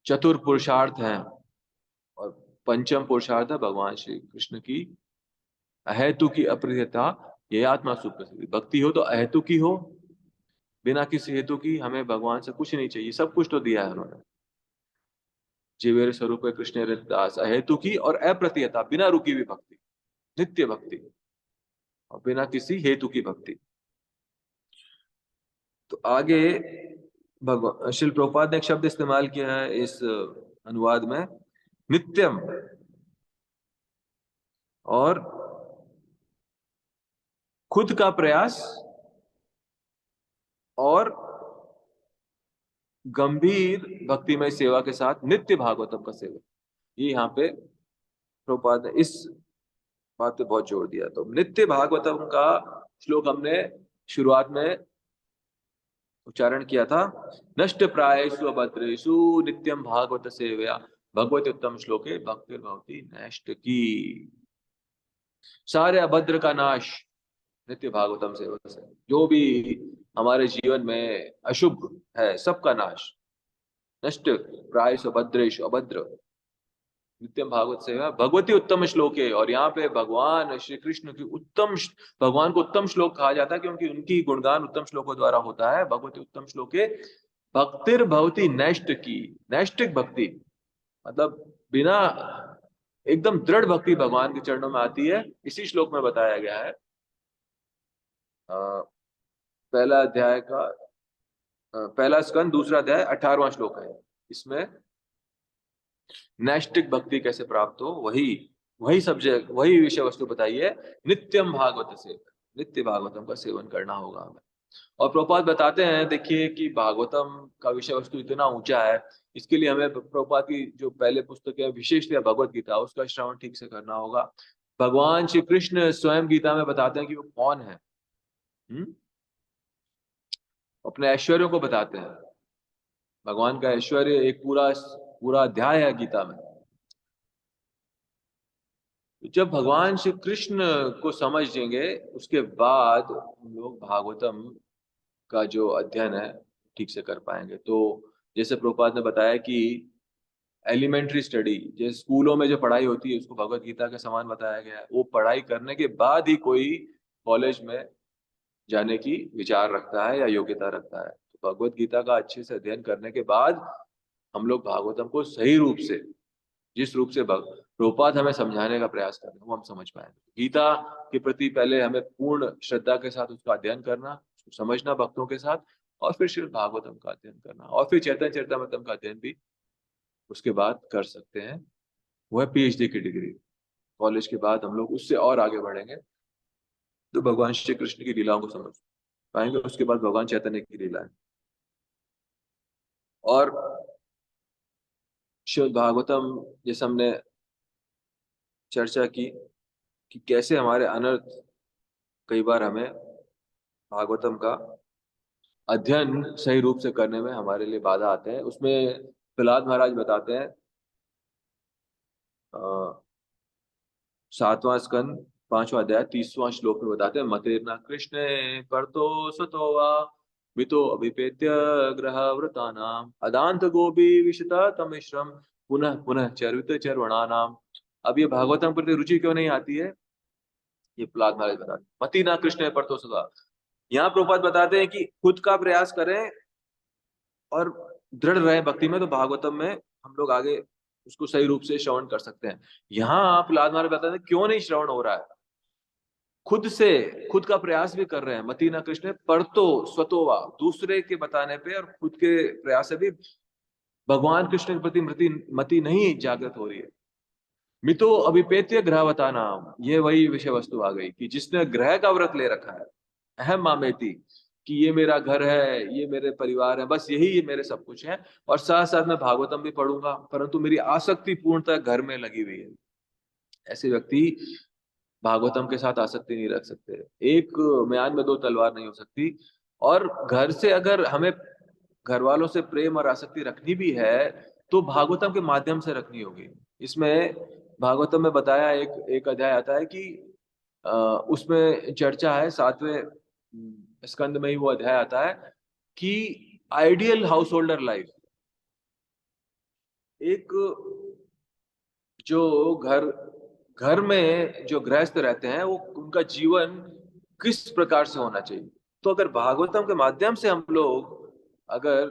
चतुर पुरुषार्थ हैं और पंचम पुरुषार्थ है भगवान श्री कृष्ण की अहेतु की अप्रियता, ये आत्मा सुप्रसिद्धि। भक्ति हो तो अहेतु की हो, बिना किसी हेतु की। हमें भगवान से कुछ नहीं चाहिए, सब कुछ तो दिया है उन्होंने। जीवेर स्वरूप कृष्ण दास, अहेतु की और अप्रतियता, बिना रुकी हुई भक्ति, नित्य भक्ति और बिना किसी हेतु की भक्ति। तो आगे भगवान श्रील प्रभुपाद ने एक शब्द इस्तेमाल किया है इस अनुवाद में, नित्यम, और खुद का प्रयास और गंभीर भक्तिमय सेवा के साथ नित्य भागवतम का सेवन। ये यहाँ पे प्रभुपाद ने इस बात पे बहुत जोर दिया। तो नित्य भागवतम का श्लोक हमने शुरुआत में उच्चारण किया था, नष्ट प्रायेषु अभद्रेषु नित्यम भागवत सेवया भगवती उत्तम श्लोके भक्ति भवती नष्ट की। सारे अभद्र का नाश नित्य भागवतम सेवा से। जो भी हमारे जीवन में अशुभ है सबका नाश, नष्ट प्रायेषु अभद्रेषु, अभद्र नित्यम भागवत सेवा भगवती उत्तम श्लोक है। और यहाँ पे भगवान श्री कृष्ण की उत्तम, भगवान को उत्तम श्लोक कहा जाता है क्योंकि उनकी गुणगान उत्तम श्लोकों द्वारा होता है। भगवती उत्तम श्लोके भक्तिर भवती नैष्ट की, नैष्टिक भक्ति मतलब बिना, एकदम दृढ़ भक्ति भगवान के चरणों में आती है। इसी श्लोक में बताया गया है, पहला अध्याय का पहला स्कंद दूसरा अध्याय 18वां श्लोक है। इसमें नैष्टिक भक्ति कैसे प्राप्त हो, वही सब्जेक्ट, वही विषय वस्तु बताइए। नित्यम भागवत सेवन, नित्य भागवतम का सेवन करना होगा हमें। और प्रभुपाद बताते हैं, देखिए कि भागवतम का विषय वस्तु इतना ऊंचा है, इसके लिए हमें प्रभुपाद की जो पहले पुस्तक है विशेषतः भगवत गीता, उसका श्रवण ठीक से करना होगा। भगवान श्री कृष्ण स्वयं गीता में बताते हैं कि वो कौन है। अपने ऐश्वर्यों को बताते हैं। भगवान का ऐश्वर्य एक पूरा अध्याय है गीता में। जब भगवान श्री कृष्ण को समझ लेंगे उसके बाद हम लोग भागवतम का जो अध्ययन है ठीक से कर पाएंगे। तो जैसे प्रभुपाद ने बताया कि एलिमेंट्री स्टडी, जैसे स्कूलों में जो पढ़ाई होती है उसको भगवत गीता के समान बताया गया है। वो पढ़ाई करने के बाद ही कोई कॉलेज में जाने की विचार रखता है या योग्यता रखता है। तो भगवत गीता का अच्छे से अध्ययन करने के बाद हम लोग भागवतम को सही रूप से, जिस रूप से प्रभुपाद हमें समझाने का प्रयास कर रहे हैं, वो हम समझ पाएंगे। गीता के प्रति पहले हमें पूर्ण श्रद्धा के साथ उसका अध्ययन करना, उसको समझना भक्तों के साथ, और फिर श्रीमद् भागवतम का अध्ययन करना, और फिर चैतन्य चरितामृतम का अध्ययन भी उसके बाद कर सकते हैं। वो है पीएचडी की डिग्री। कॉलेज के बाद हम लोग उससे और आगे बढ़ेंगे तो भगवान श्री कृष्ण की लीलाओं को समझ पाएंगे। उसके बाद भगवान चैतन्य की लीलाएं। और श्रीमद् भागवतम जैसे हमने चर्चा की कि कैसे हमारे अनर्थ, कई बार हमें भागवतम का अध्ययन सही रूप से करने में हमारे लिए बाधा आते हैं। उसमें प्रहलाद महाराज बताते हैं 7वां स्कंद 5वां अध्याय 30वां श्लोक में बताते हैं, मतेर्न कृष्णे परतो सतो वा मितो अभिपेत्य ग्रह वृतानाम अदांत गोपी विशता तमिश्रम पुनः पुनः चरित चर्वणानाम। अब ये भागवतम प्रति रुचि क्यों नहीं आती है, ये प्रहलाद महाराज बताते हैं। मति ना कृष्ण परतो सदा, यहाँ प्रभुपाद बताते हैं कि खुद का प्रयास करें और दृढ़ रहे भक्ति में, तो भागवतम में हम लोग आगे उसको सही रूप से श्रवण कर सकते हैं। यहाँ प्रहलाद महाराज बताते हैं क्यों नहीं श्रवण हो रहा है। खुद का प्रयास भी कर रहे हैं। मति न कृष्ण परतो स्वतोवा, दूसरे के बताने पे और खुद के प्रयास से भी भगवान कृष्ण के प्रति मति नहीं जागृत हो रही है। मितो अभिपेत्य ग्रहवता नाम, ये वही विषय वस्तु आ गई कि जिसने ग्रह का व्रत ले रखा है, अहम मामेति, कि ये मेरा घर है, ये मेरे परिवार है, बस यही ये मेरे सब कुछ है, और साथ साथ मैं भागवतम भी पढ़ूंगा, परंतु मेरी आसक्ति पूर्णतः घर में लगी हुई है। ऐसे व्यक्ति भागवतम के साथ आसक्ति नहीं रख सकते। एक म्यान में दो तलवार नहीं हो सकती। और घर से अगर हमें घर वालों से प्रेम और आसक्ति रखनी भी है तो भागवतम के माध्यम से रखनी होगी। इसमें भागवतम में बताया एक अध्याय आता है कि उसमें चर्चा है, 7वें स्कंद में ही वो अध्याय आता है कि आइडियल हाउस होल्डर लाइफ, एक जो घर में जो गृहस्थ रहते हैं वो उनका जीवन किस प्रकार से होना चाहिए। तो अगर भागवतम के माध्यम से हम लोग अगर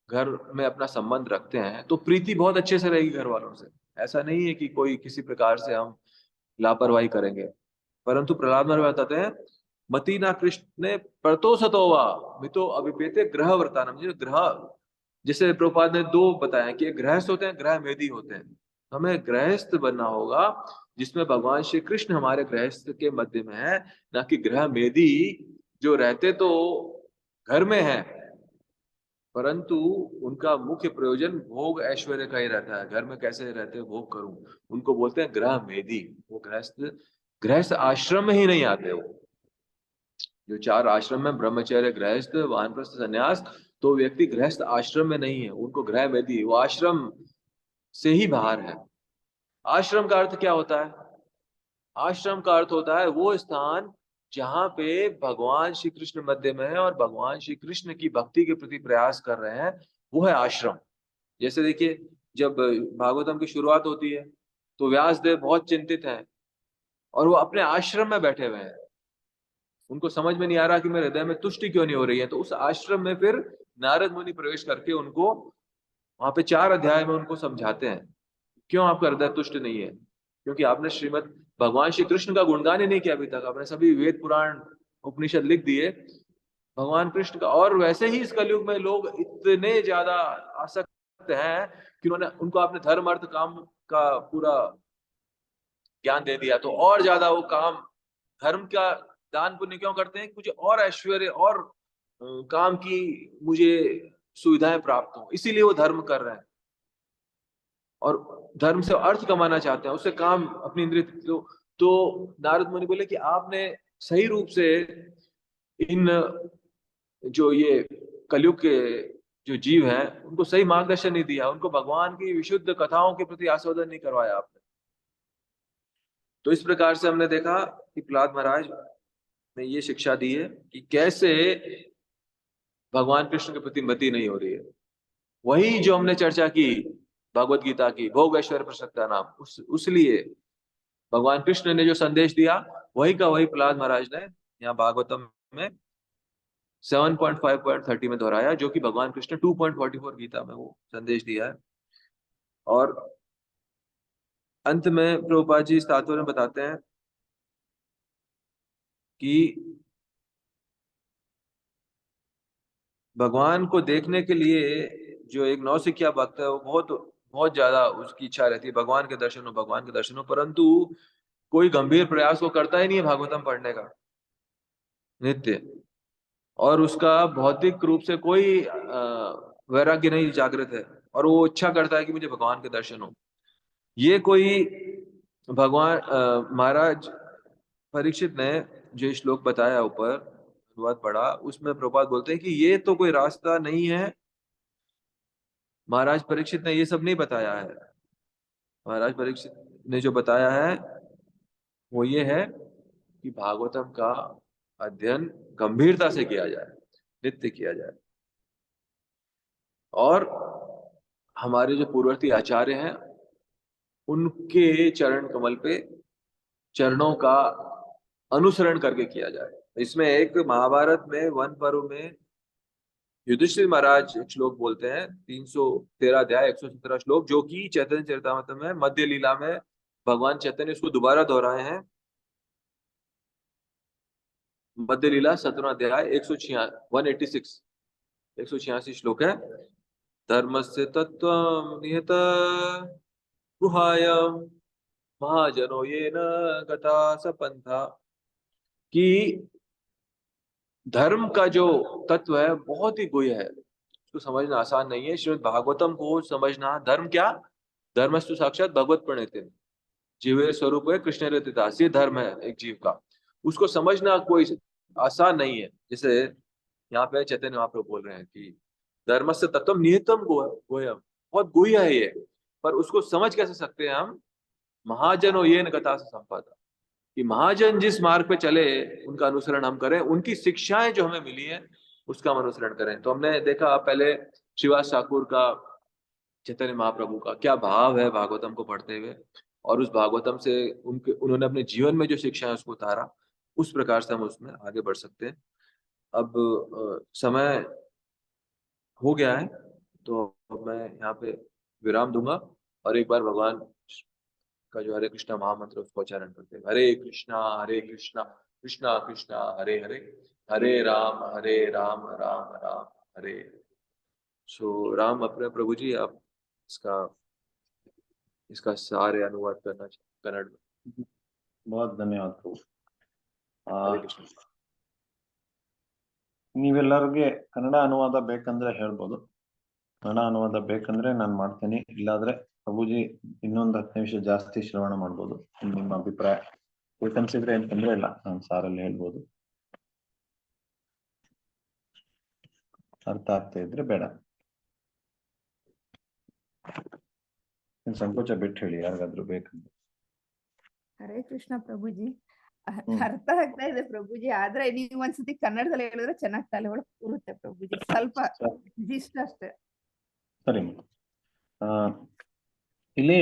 घर में अपना संबंध रखते हैं तो प्रीति बहुत अच्छे से रहेगी घर वालों से। ऐसा नहीं है कि कोई किसी प्रकार से हम लापरवाही करेंगे। परंतु प्रहलाद महाराज बताते हैं, मति ना कृष्ण ने परतो सतोवा मितो अभिपेते ग्रह व्रतानम, ग्रह जैसे प्रभुपाद ने दो बताया कि गृहस्थ होते हैं, ग्रह मेदी होते हैं। हमें गृहस्थ बनना होगा जिसमें भगवान श्री कृष्ण हमारे गृहस्थ के मध्य में है, ना कि ग्रह मेदी जो रहते तो घर में है परंतु उनका मुख्य प्रयोजन भोग ऐश्वर्य का ही रहता है। घर में कैसे रहते भोग करूं, उनको बोलते हैं ग्रह मेदी। वो गृहस्थ आश्रम में ही नहीं आते। वो जो 4 आश्रम में ब्रह्मचर्य, गृहस्थ, वानप्रस्थ, संन्यास, तो व्यक्ति गृहस्थ आश्रम में नहीं है, उनको गृह मेदी, वो आश्रम से ही बाहर है। आश्रम का अर्थ क्या होता है? आश्रम का अर्थ होता है वो स्थान जहां पे भगवान श्री कृष्ण मध्य में है और भगवान श्री कृष्ण की भक्ति के प्रति प्रयास कर रहे हैं, वो है आश्रम। जैसे देखिए, जब भागवतम की शुरुआत होती है तो व्यासदेव बहुत चिंतित हैं और वो अपने आश्रम में बैठे हुए हैं। उनको समझ में नहीं आ रहा कि मेरे हृदय में तुष्टि क्यों नहीं हो रही है। तो उस आश्रम में फिर नारद मुनि प्रवेश करके उनको वहां पे 4 अध्याय में उनको समझाते हैं क्यों आपका हृदय तुष्ट नहीं है, क्योंकि आपने श्रीमद भगवान श्री कृष्ण का गुणगान ही नहीं किया अभी तक। आपने सभी वेद पुराण उपनिषद लिख दिए भगवान कृष्ण का, और वैसे ही इस कलयुग में लोग इतने ज्यादा आसक्त हैं कि उनको आपने धर्म अर्थ काम का पूरा ज्ञान दे दिया, तो और ज्यादा वो काम धर्म का दान पुण्य क्यों करते हैं? मुझे और ऐश्वर्य और काम की मुझे सुविधाएं प्राप्त हो, इसीलिए वो धर्म कर रहे हैं और धर्म से अर्थ कमाना चाहते हैं, उससे काम अपनी इंद्रिय। तो नारद मुनि बोले कि आपने सही रूप से इन जो ये कलयुग के जो जीव हैं उनको सही मार्गदर्शन नहीं दिया, उनको भगवान की विशुद्ध कथाओं के प्रति आस्वादन नहीं करवाया आपने। तो इस प्रकार से हमने देखा कि प्रहलाद महाराज ने ये शिक्षा दी है कि कैसे भगवान कृष्ण के प्रति मति नहीं हो रही है। वही जो हमने चर्चा की भगवत गीता की, भोग ऐश्वर्य प्रसक्ता नाम, उस लिए भगवान कृष्ण ने जो संदेश दिया वही का वही प्रहलाद महाराज ने यहाँ भागवतम में 7.5.30 में दोहराया, जो कि भगवान कृष्ण 2.44 गीता में वो संदेश दिया है। और अंत में प्रभुपाद जी इस तात्पर्य में बताते हैं कि भगवान को देखने के लिए जो एक नौसिखिया भक्त है वो बहुत ज्यादा उसकी इच्छा रहती है भगवान के दर्शन हो, परंतु कोई गंभीर प्रयास वो करता ही नहीं है भागवतम पढ़ने का नित्य, और उसका भौतिक रूप से कोई वैराग्य नहीं जागृत है, और वो इच्छा करता है कि मुझे भगवान के दर्शन हो। ये कोई भगवान महाराज परीक्षित ने जो श्लोक बताया ऊपर अनुवाद पढ़ा, उसमें प्रभुपाद बोलते हैं कि ये तो कोई रास्ता नहीं है। महाराज परीक्षित ने ये सब नहीं बताया है। महाराज परीक्षित ने जो बताया है वो ये है कि भागवतम का अध्ययन गंभीरता से किया जाए, नित्य किया जाए, और हमारे जो पूर्ववर्ती आचार्य हैं उनके चरण कमल पे चरणों का अनुसरण करके किया जाए। इसमें एक महाभारत में वन पर्व में युधिष्ठिर महाराज एक श्लोक बोलते हैं, 313 अध्याय 117 श्लोक, जो कि चैतन्य चरितामृत में मध्य लीला में भगवान चैतन्य उसको दोबारा दोहराए हैं मध्य लीला 17 अध्याय 186 श्लोक है। धर्मस्य तत्त्वं नियत गुहाय महाजनो येन गता सपंथा। कि धर्म का जो तत्व है बहुत ही गुह्य है, उसको समझना आसान नहीं है। श्रीमद् भागवतम को समझना, धर्म क्या? धर्मस्तु साक्षात भगवत प्रणेते, जीव स्वरूप है कृष्ण रहते दास, ये धर्म है एक जीव का। उसको समझना कोई आसान नहीं है। जैसे यहाँ पे चैतन्य महाप्रभु बोल रहे हैं कि धर्मस्य तत्वम निहितम गुह्यम, बहुत गुह्य है ये, पर उसको समझ कैसे सकते हैं हम? महाजनो येन गता संपदा, कि महाजन जिस मार्ग पे चले उनका अनुसरण हम करें, उनकी शिक्षाएं जो हमें मिली हैं उसका हम अनुसरण करें। तो हमने देखा पहले श्रीवास ठाकुर का, चैतन्य महाप्रभु का क्या भाव है भागवतम को पढ़ते हुए, और उस भागवतम से उन्होंने अपने जीवन में जो शिक्षा है उसको उतारा, उस प्रकार से हम उसमें आगे बढ़ सकते हैं। अब समय हो गया है, तो मैं यहाँ पे विराम दूंगा और एक बार भगवान का जो हरे कृष्णा महामंत्र उसको उच्चारण करते हैं। हरे कृष्णा कृष्णा कृष्णा हरे हरे, हरे राम राम राम हरे हरे। सो राम अपने प्रभु जी, आप इसका इसका सारे अनुवाद करना चाहिए कन्नड़ में। बहुत धन्यवाद प्रभु। हरे कृष्ण। ನೀವೆಲ್ಲರಿಗೆ ಕನ್ನಡ ಅನುವಾದ ಬೇಕಂದ್ರೆ ಹೇಳ್ಬೋದು, ಕನ್ನಡ ಅನುವಾದ ಬೇಕಂದ್ರೆ ನಾನು ಮಾಡ್ತೀನಿ, ಇಲ್ಲಾದ್ರೆ ಪ್ರಭುಜಿ ಇನ್ನೊಂದು 10 ನಿಮಿಷ ಜಾಸ್ತಿ ಶ್ರವಣ ಮಾಡ್ಬೋದು, ನಿಮ್ಮ ಅಭಿಪ್ರಾಯ. ಬೇಕನ್ಸಿದ್ರೆ ಏನ್ ತೊಂದ್ರೆ ಇಲ್ಲ, ನಾನು ಸಾರಲ್ಲಿ ಹೇಳ್ಬೋದು. ಅರ್ಥ ಆಗ್ತಾ ಇದ್ರೆ ಬೇಡ, ಸಂಕೋಚ ಬಿಟ್ಟು ಹೇಳಿ ಯಾರಿಗಾದ್ರೂ ಬೇಕಂದ್ರೆ. ಹರೇ ಕೃಷ್ಣ ಪ್ರಭುಜಿ, ಅರ್ಥ ಆಗ್ತಾ ಇದೆ ಪ್ರಭುಜಿ, ಆದ್ರೆ ನೀವು ಒಂದ್ಸತಿ ಕನ್ನಡದಲ್ಲಿ ಹೇಳಿದ್ರೆ ಚೆನ್ನಾಗಿ ತಲೆ ಒಳಗೆ ಕೂರುತ್ತೆ ಪ್ರಭುಜಿ, ಸ್ವಲ್ಪ ಇಷ್ಟ ಅಷ್ಟೇ. ಸರಿ. ಇಲ್ಲಿ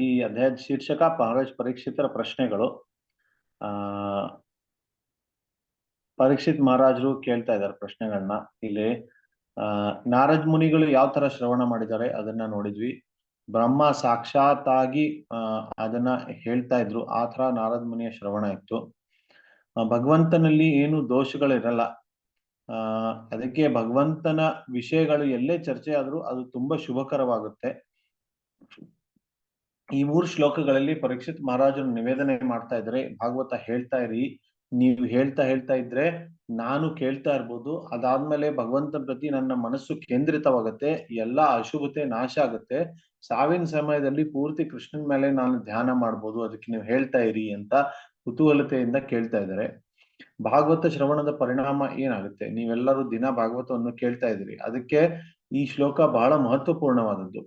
ಈ ಅಧ್ಯಾಯದ ಶೀರ್ಷಕ ಪರೀಕ್ಷಿತರ ಪ್ರಶ್ನೆಗಳು. ಪರೀಕ್ಷಿತ್ ಮಹಾರಾಜರು ಕೇಳ್ತಾ ಇದ್ದಾರೆ ಪ್ರಶ್ನೆಗಳನ್ನ. ಇಲ್ಲಿ ನಾರದ್ ಮುನಿಗಳು ಯಾವ ತರ ಶ್ರವಣ ಮಾಡಿದ್ದಾರೆ ಅದನ್ನ ನೋಡಿದ್ವಿ. ಬ್ರಹ್ಮ ಸಾಕ್ಷಾತ್ ಆಗಿ ಅದನ್ನ ಹೇಳ್ತಾ ಇದ್ರು, ಆ ತರ ನಾರದ್ ಮುನಿಯ ಶ್ರವಣ ಇತ್ತು. ಭಗವಂತನಲ್ಲಿ ಏನು ದೋಷಗಳಿರಲ್ಲ, ಅದಕ್ಕೆ ಭಗವಂತನ ವಿಷಯಗಳು ಎಲ್ಲೇ ಚರ್ಚೆ ಆದ್ರೂ ಅದು ತುಂಬಾ ಶುಭಕರವಾಗುತ್ತೆ. ಈ 3 ಶ್ಲೋಕಗಳಲ್ಲಿ ಪರೀಕ್ಷಿತ್ ಮಹಾರಾಜರು ನಿವೇದನೆ ಮಾಡ್ತಾ ಇದ್ರೆ, ಭಾಗವತ ಹೇಳ್ತಾ ಇರಿ, ನೀವು ಹೇಳ್ತಾ ಇದ್ರೆ ನಾನು ಕೇಳ್ತಾ ಇರ್ಬೋದು, ಅದಾದ್ಮೇಲೆ ಭಗವಂತನ ಪ್ರತಿ ನನ್ನ ಮನಸ್ಸು ಕೇಂದ್ರಿತವಾಗುತ್ತೆ, ಎಲ್ಲಾ ಅಶುಭತೆ ನಾಶ ಆಗುತ್ತೆ, ಸಾವಿನ ಸಮಯದಲ್ಲಿ ಪೂರ್ತಿ ಕೃಷ್ಣನ್ ಮೇಲೆ ನಾನು ಧ್ಯಾನ ಮಾಡ್ಬೋದು, ಅದಕ್ಕೆ ನೀವು ಹೇಳ್ತಾ ಇರಿ ಅಂತ ಕುತೂಹಲತೆಯಿಂದ ಕೇಳ್ತಾ ಇದ್ದಾರೆ. ಭಾಗವತ ಶ್ರವಣದ ಪರಿಣಾಮ ಏನಾಗುತ್ತೆ? ನೀವೆಲ್ಲರೂ ದಿನ ಭಾಗವತವನ್ನು ಕೇಳ್ತಾ ಇದ್ದೀರಿ, ಅದಕ್ಕೆ ಈ ಶ್ಲೋಕ ಬಹಳ ಮಹತ್ವಪೂರ್ಣವಾದದ್ದು.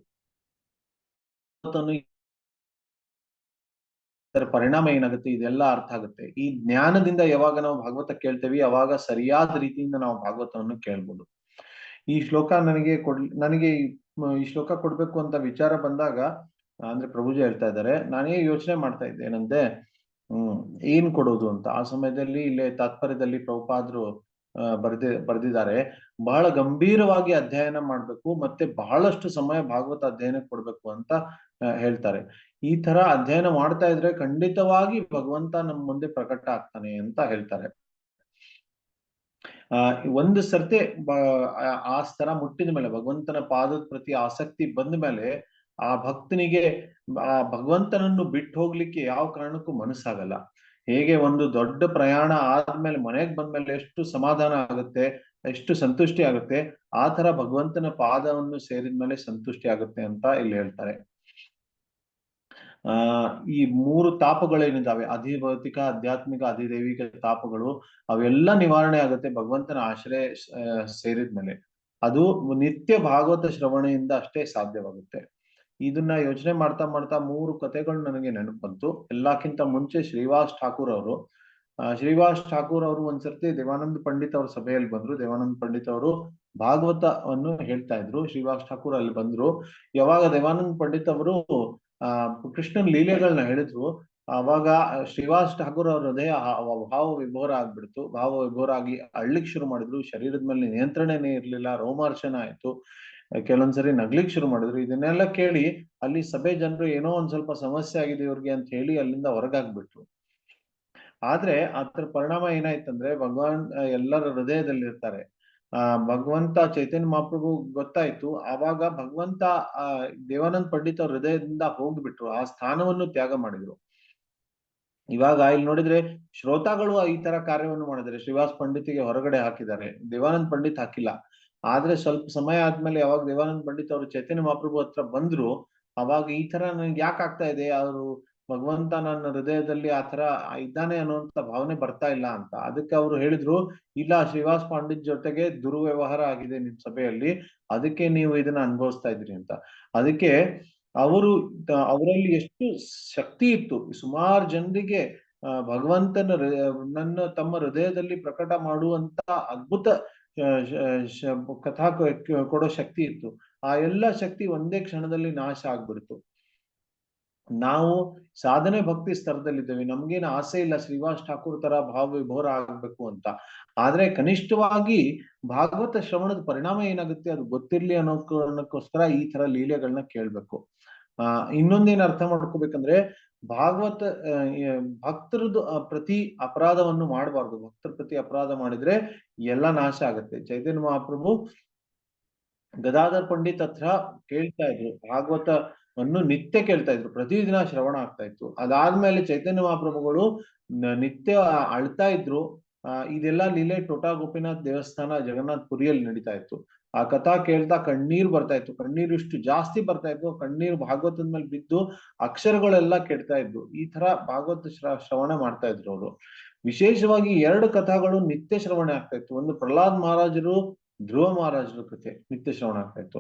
ಅದರ ಪರಿಣಾಮ ಏನಾಗುತ್ತೆ ಇದೆಲ್ಲ ಅರ್ಥ ಆಗುತ್ತೆ. ಈ ಜ್ಞಾನದಿಂದ ಯಾವಾಗ ನಾವು ಭಾಗವತ ಕೇಳ್ತೇವಿ ಅವಾಗ ಸರಿಯಾದ ರೀತಿಯಿಂದ ನಾವು ಭಾಗವತವನ್ನು ಕೇಳ್ಬೋದು. ಈ ಶ್ಲೋಕ ನನಗೆ ಈ ಶ್ಲೋಕ ಕೊಡ್ಬೇಕು ಅಂತ ವಿಚಾರ ಬಂದಾಗ, ಅಂದ್ರೆ ಪ್ರಭುಜಿ ಹೇಳ್ತಾ ಇದ್ದಾರೆ, ನಾನೇ ಯೋಚನೆ ಮಾಡ್ತಾ ಇದ್ದೆ ಏನಂತೆ ಏನ್ ಕೊಡೋದು ಅಂತ. ಆ ಸಮಯದಲ್ಲಿ ಇಲ್ಲೇ ತಾತ್ಪರ್ಯದಲ್ಲಿ ಪ್ರಭುಪಾದರು ಬರೆದಿದ್ದಾರೆ, ಬಹಳ ಗಂಭೀರವಾಗಿ ಅಧ್ಯಯನ ಮಾಡ್ಬೇಕು, ಮತ್ತೆ ಬಹಳಷ್ಟು ಸಮಯ ಭಾಗವತ ಅಧ್ಯಯನ ಕೊಡ್ಬೇಕು ಅಂತ ಹೇಳ್ತಾರೆ. ಈ ತರ ಅಧ್ಯಯನ ಮಾಡ್ತಾ ಇದ್ರೆ ಖಂಡಿತವಾಗಿ ಭಗವಂತ ನಮ್ಮ ಮುಂದೆ ಪ್ರಕಟ ಆಗ್ತಾನೆ ಅಂತ ಹೇಳ್ತಾರೆ. ಒಂದು ಸರ್ತಿ ಆ ಸ್ಥರ ಮುಟ್ಟಿದ ಮೇಲೆ, ಭಗವಂತನ ಪಾದದ ಪ್ರತಿ ಆಸಕ್ತಿ ಬಂದ ಮೇಲೆ, ಆ ಭಕ್ತನಿಗೆ ಆ ಭಗವಂತನನ್ನು ಬಿಟ್ಟು ಹೋಗ್ಲಿಕ್ಕೆ ಯಾವ ಕಾರಣಕ್ಕೂ ಮನಸ್ಸಾಗಲ್ಲ. ಹೇಗೆ ಒಂದು ದೊಡ್ಡ ಪ್ರಯಾಣ ಆದ್ಮೇಲೆ ಮನೆಗೆ ಬಂದ್ಮೇಲೆ ಎಷ್ಟು ಸಮಾಧಾನ ಆಗುತ್ತೆ, ಎಷ್ಟು ಸಂತುಷ್ಟಿ ಆಗುತ್ತೆ, ಆ ತರ ಭಗವಂತನ ಪಾದವನ್ನು ಸೇರಿದ್ಮೇಲೆ ಸಂತುಷ್ಟಿ ಆಗುತ್ತೆ ಅಂತ ಇಲ್ಲಿ ಹೇಳ್ತಾರೆ. ಈ 3 ತಾಪಗಳೇನಿದ್ದಾವೆ, ಅಧಿಭೌತಿಕ, ಆಧ್ಯಾತ್ಮಿಕ, ಅಧಿದೈವಿಕ ತಾಪಗಳು, ಅವೆಲ್ಲ ನಿವಾರಣೆ ಆಗುತ್ತೆ ಭಗವಂತನ ಆಶ್ರಯ ಸೇರಿದ್ಮೇಲೆ. ಅದು ನಿತ್ಯ ಭಾಗವತ ಶ್ರವಣೆಯಿಂದ ಅಷ್ಟೇ ಸಾಧ್ಯವಾಗುತ್ತೆ. ಇದನ್ನ ಯೋಚನೆ ಮಾಡ್ತಾ 3 ಕಥೆಗಳು ನನಗೆ ನೆನಪು ಬಂತು. ಎಲ್ಲಕ್ಕಿಂತ ಮುಂಚೆ ಶ್ರೀವಾಸ್ ಠಾಕೂರ್ ಅವರು ಒಂದ್ಸರ್ತಿ ದೇವಾನಂದ ಪಂಡಿತ್ ಅವ್ರ ಸಭೆಯಲ್ಲಿ ಬಂದ್ರು. ದೇವಾನಂದ ಪಂಡಿತ್ ಅವರು ಭಾಗವತವನ್ನು ಹೇಳ್ತಾ ಇದ್ರು, ಶ್ರೀವಾಸ್ ಠಾಕೂರ್ ಅಲ್ಲಿ ಬಂದ್ರು. ಯಾವಾಗ ದೇವಾನಂದ ಪಂಡಿತ್ ಅವರು ಕೃಷ್ಣನ್ ಲೀಲೆಗಳನ್ನ ಹೇಳಿದ್ರು, ಅವಾಗ ಶ್ರೀವಾಸ್ ಠಾಕೂರ್ ಅವ್ರ ಹೃದಯ ಭಾವ ವಿಭೋರ ಆಗ್ಬಿಡ್ತು. ಭಾವ ವಿಭೋರ ಆಗಿ ಅಳ್ಲಿಕ್ ಶುರು ಮಾಡಿದ್ರು. ಶರೀರದ ಮೇಲೆ ನಿಯಂತ್ರಣನೇ ಇರ್ಲಿಲ್ಲ, ರೋಮಾರ್ಚನ ಆಯ್ತು, ಕೆಲವೊಂದ್ಸರಿ ನಗ್ಲಿಕ್ ಶುರು ಮಾಡಿದ್ರು. ಇದನ್ನೆಲ್ಲ ಕೇಳಿ ಅಲ್ಲಿ ಸಭೆ ಜನರು ಏನೋ ಒಂದ್ ಸ್ವಲ್ಪ ಸಮಸ್ಯೆ ಆಗಿದೆ ಇವ್ರಿಗೆ ಅಂತ ಹೇಳಿ ಅಲ್ಲಿಂದ ಹೊರಗಾಗ್ಬಿಟ್ರು. ಆದ್ರೆ ಅದ್ರ ಪರಿಣಾಮ ಏನಾಯ್ತಂದ್ರೆ ಭಗವಾನ್ ಎಲ್ಲರ ಹೃದಯದಲ್ಲಿ ಇರ್ತಾರೆ. ಭಗವಂತ ಚೈತನ್ಯ ಮಹಾಪ್ರಭು ಗೊತ್ತಾಯ್ತು, ಆವಾಗ ಭಗವಂತ ದೇವಾನಂದ್ ಪಂಡಿತ್ ಅವ್ರ ಹೃದಯದಿಂದ ಹೋಗ್ಬಿಟ್ರು, ಆ ಸ್ಥಾನವನ್ನು ತ್ಯಾಗ ಮಾಡಿದ್ರು. ಇವಾಗ ಇಲ್ಲಿ ನೋಡಿದ್ರೆ ಶ್ರೋತಾಗಳು ಈ ತರ ಕಾರ್ಯವನ್ನು ಮಾಡಿದ್ರೆ, ಶ್ರೀವಾಸ್ ಪಂಡಿತಿಗೆ ಹೊರಗಡೆ ಹಾಕಿದ್ದಾರೆ, ದೇವಾನಂದ್ ಪಂಡಿತ್ ಹಾಕಿಲ್ಲ. ಆದ್ರೆ ಸ್ವಲ್ಪ ಸಮಯ ಆದ್ಮೇಲೆ ಯಾವಾಗ ದೇವಾನಂದ್ ಪಂಡಿತ್ ಅವರು ಚೈತನ್ಯ ಮಹಾಪ್ರಭು ಹತ್ರ ಬಂದ್ರು, ಅವಾಗ ಈ ತರ ನನ್ಗೆ ಯಾಕೆ ಆಗ್ತಾ ಇದೆ, ಅವರು ಭಗವಂತ ನನ್ನ ಹೃದಯದಲ್ಲಿ ಆ ತರ ಇದ್ದಾನೆ ಅನ್ನುವಂತ ಭಾವನೆ ಬರ್ತಾ ಇಲ್ಲ ಅಂತ. ಅದಕ್ಕೆ ಅವರು ಹೇಳಿದ್ರು, ಇಲ್ಲ, ಶ್ರೀವಾಸ್ ಪಂಡಿತ್ ಜೊತೆಗೆ ದುರ್ವ್ಯವಹಾರ ಆಗಿದೆ ನಿಮ್ ಸಭೆಯಲ್ಲಿ, ಅದಕ್ಕೆ ನೀವು ಇದನ್ನ ಅನುಭವಿಸ್ತಾ ಇದ್ರಿ ಅಂತ. ಅದಕ್ಕೆ ಅವರು ಅವರಲ್ಲಿ ಎಷ್ಟು ಶಕ್ತಿ ಇತ್ತು, ಸುಮಾರು ಜನರಿಗೆ ಭಗವಂತನ ನನ್ನ ತಮ್ಮ ಹೃದಯದಲ್ಲಿ ಪ್ರಕಟ ಮಾಡುವಂತ ಅದ್ಭುತ ಕಥಾ ಕೊಡೋ ಶಕ್ತಿ ಇತ್ತು. ಆ ಎಲ್ಲ ಶಕ್ತಿ ಒಂದೇ ಕ್ಷಣದಲ್ಲಿ ನಾಶ ಆಗ್ಬಿಡ್ತು. ನಾವು ಸಾಧನೆ ಭಕ್ತಿ ಸ್ತರದಲ್ಲಿದ್ದೇವೆ, ನಮ್ಗೇನು ಆಸೆ ಇಲ್ಲ ಶ್ರೀವಾಸ್ ಠಾಕೂರ್ ತರ ಭಾವ ವಿಭೋರ ಆಗ್ಬೇಕು ಅಂತ. ಆದ್ರೆ ಕನಿಷ್ಠವಾಗಿ ಭಾಗವತ ಶ್ರವಣದ ಪರಿಣಾಮ ಏನಾಗುತ್ತೆ ಅದು ಗೊತ್ತಿರ್ಲಿ ಅನ್ನೋಕ್ಕೋಸ್ಕರ ಈ ತರ ಲೀಲೆಗಳನ್ನ ಕೇಳ್ಬೇಕು. ಇನ್ನೊಂದೇನ್ ಅರ್ಥ ಮಾಡ್ಕೋಬೇಕಂದ್ರೆ, ಭಾಗವತ ಭಕ್ತರದ್ದು ಪ್ರತಿ ಅಪರಾಧವನ್ನು ಮಾಡಬಾರ್ದು. ಭಕ್ತರ ಪ್ರತಿ ಅಪರಾಧ ಮಾಡಿದ್ರೆ ಎಲ್ಲ ನಾಶ ಆಗುತ್ತೆ. ಚೈತನ್ಯ ಮಹಾಪ್ರಭು ಗದಾಧರ್ ಪಂಡಿತ್ ಹತ್ರ ಕೇಳ್ತಾ ಇದ್ರು, ಭಾಗವತವನ್ನು ನಿತ್ಯ ಕೇಳ್ತಾ ಇದ್ರು, ಪ್ರತಿದಿನ ಶ್ರವಣ ಆಗ್ತಾ ಇತ್ತು. ಅದಾದ್ಮೇಲೆ ಚೈತನ್ಯ ಮಹಾಪ್ರಭುಗಳು ನಿತ್ಯ ಅಳ್ತಾ ಇದ್ರು. ಇದೆಲ್ಲ ಲೀಲೆ ಟೋಟಾ ಗೋಪಿನಾಥ್ ದೇವಸ್ಥಾನ ಜಗನ್ನಾಥ್ ಪುರಿಯಲ್ಲಿ ನಡೀತಾ ಇತ್ತು. ಆ ಕಥಾ ಕೇಳ್ತಾ ಕಣ್ಣೀರು ಬರ್ತಾ ಇತ್ತು, ಕಣ್ಣೀರು ಇಷ್ಟು ಜಾಸ್ತಿ ಬರ್ತಾ ಇತ್ತು, ಕಣ್ಣೀರು ಭಾಗವತದ ಮೇಲೆ ಬಿದ್ದು ಅಕ್ಷರಗಳೆಲ್ಲ ಕೆಡ್ತಾ ಇದ್ವು. ಈ ತರ ಭಾಗವತ ಶ್ರವಣ ಮಾಡ್ತಾ ಇದ್ರು ಅವರು. ವಿಶೇಷವಾಗಿ 2 ಕಥಾಗಳು ನಿತ್ಯ ಶ್ರವಣ ಆಗ್ತಾ ಇತ್ತು. ಒಂದು ಪ್ರಹ್ಲಾದ್ ಮಹಾರಾಜರು, ಧ್ರುವ ಮಹಾರಾಜರ ಕಥೆ ನಿತ್ಯ ಶ್ರವಣ ಆಗ್ತಾ ಇತ್ತು.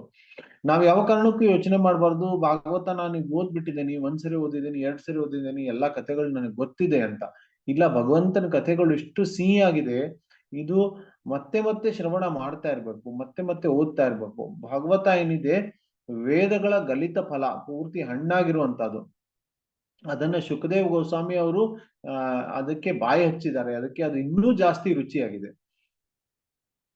ನಾವ್ ಯಾವ ಕಾರಣಕ್ಕೂ ಯೋಚನೆ ಮಾಡ್ಬಾರ್ದು, ಭಾಗವತ ನಾನು ಓದ್ಬಿಟ್ಟಿದ್ದೇನೆ, 1 ಸರಿ ಓದಿದ್ದೀನಿ, 2 ಸರಿ ಓದಿದ್ದೀನಿ, ಎಲ್ಲಾ ಕಥೆಗಳು ನನಗೆ ಗೊತ್ತಿದೆ ಅಂತ. ಇಲ್ಲ, ಭಗವಂತನ ಕಥೆಗಳು ಇಷ್ಟು ಸಿಹಿಯಾಗಿದೆ, ಇದು ಮತ್ತೆ ಮತ್ತೆ ಶ್ರವಣ ಮಾಡ್ತಾ ಇರ್ಬೇಕು, ಮತ್ತೆ ಮತ್ತೆ ಓದ್ತಾ ಇರ್ಬೇಕು. ಭಾಗವತ ಏನಿದೆ ವೇದಗಳ ಗಲಿತ ಫಲ, ಪೂರ್ತಿ ಹಣ್ಣಾಗಿರುವಂತದ್ದು. ಅದನ್ನ ಶುಕದೇವ್ ಗೋಸ್ವಾಮಿ ಅವರು ಅದಕ್ಕೆ ಬಾಯಿ ಹಚ್ಚಿದ್ದಾರೆ, ಅದಕ್ಕೆ ಅದು ಇನ್ನೂ ಜಾಸ್ತಿ ರುಚಿಯಾಗಿದೆ.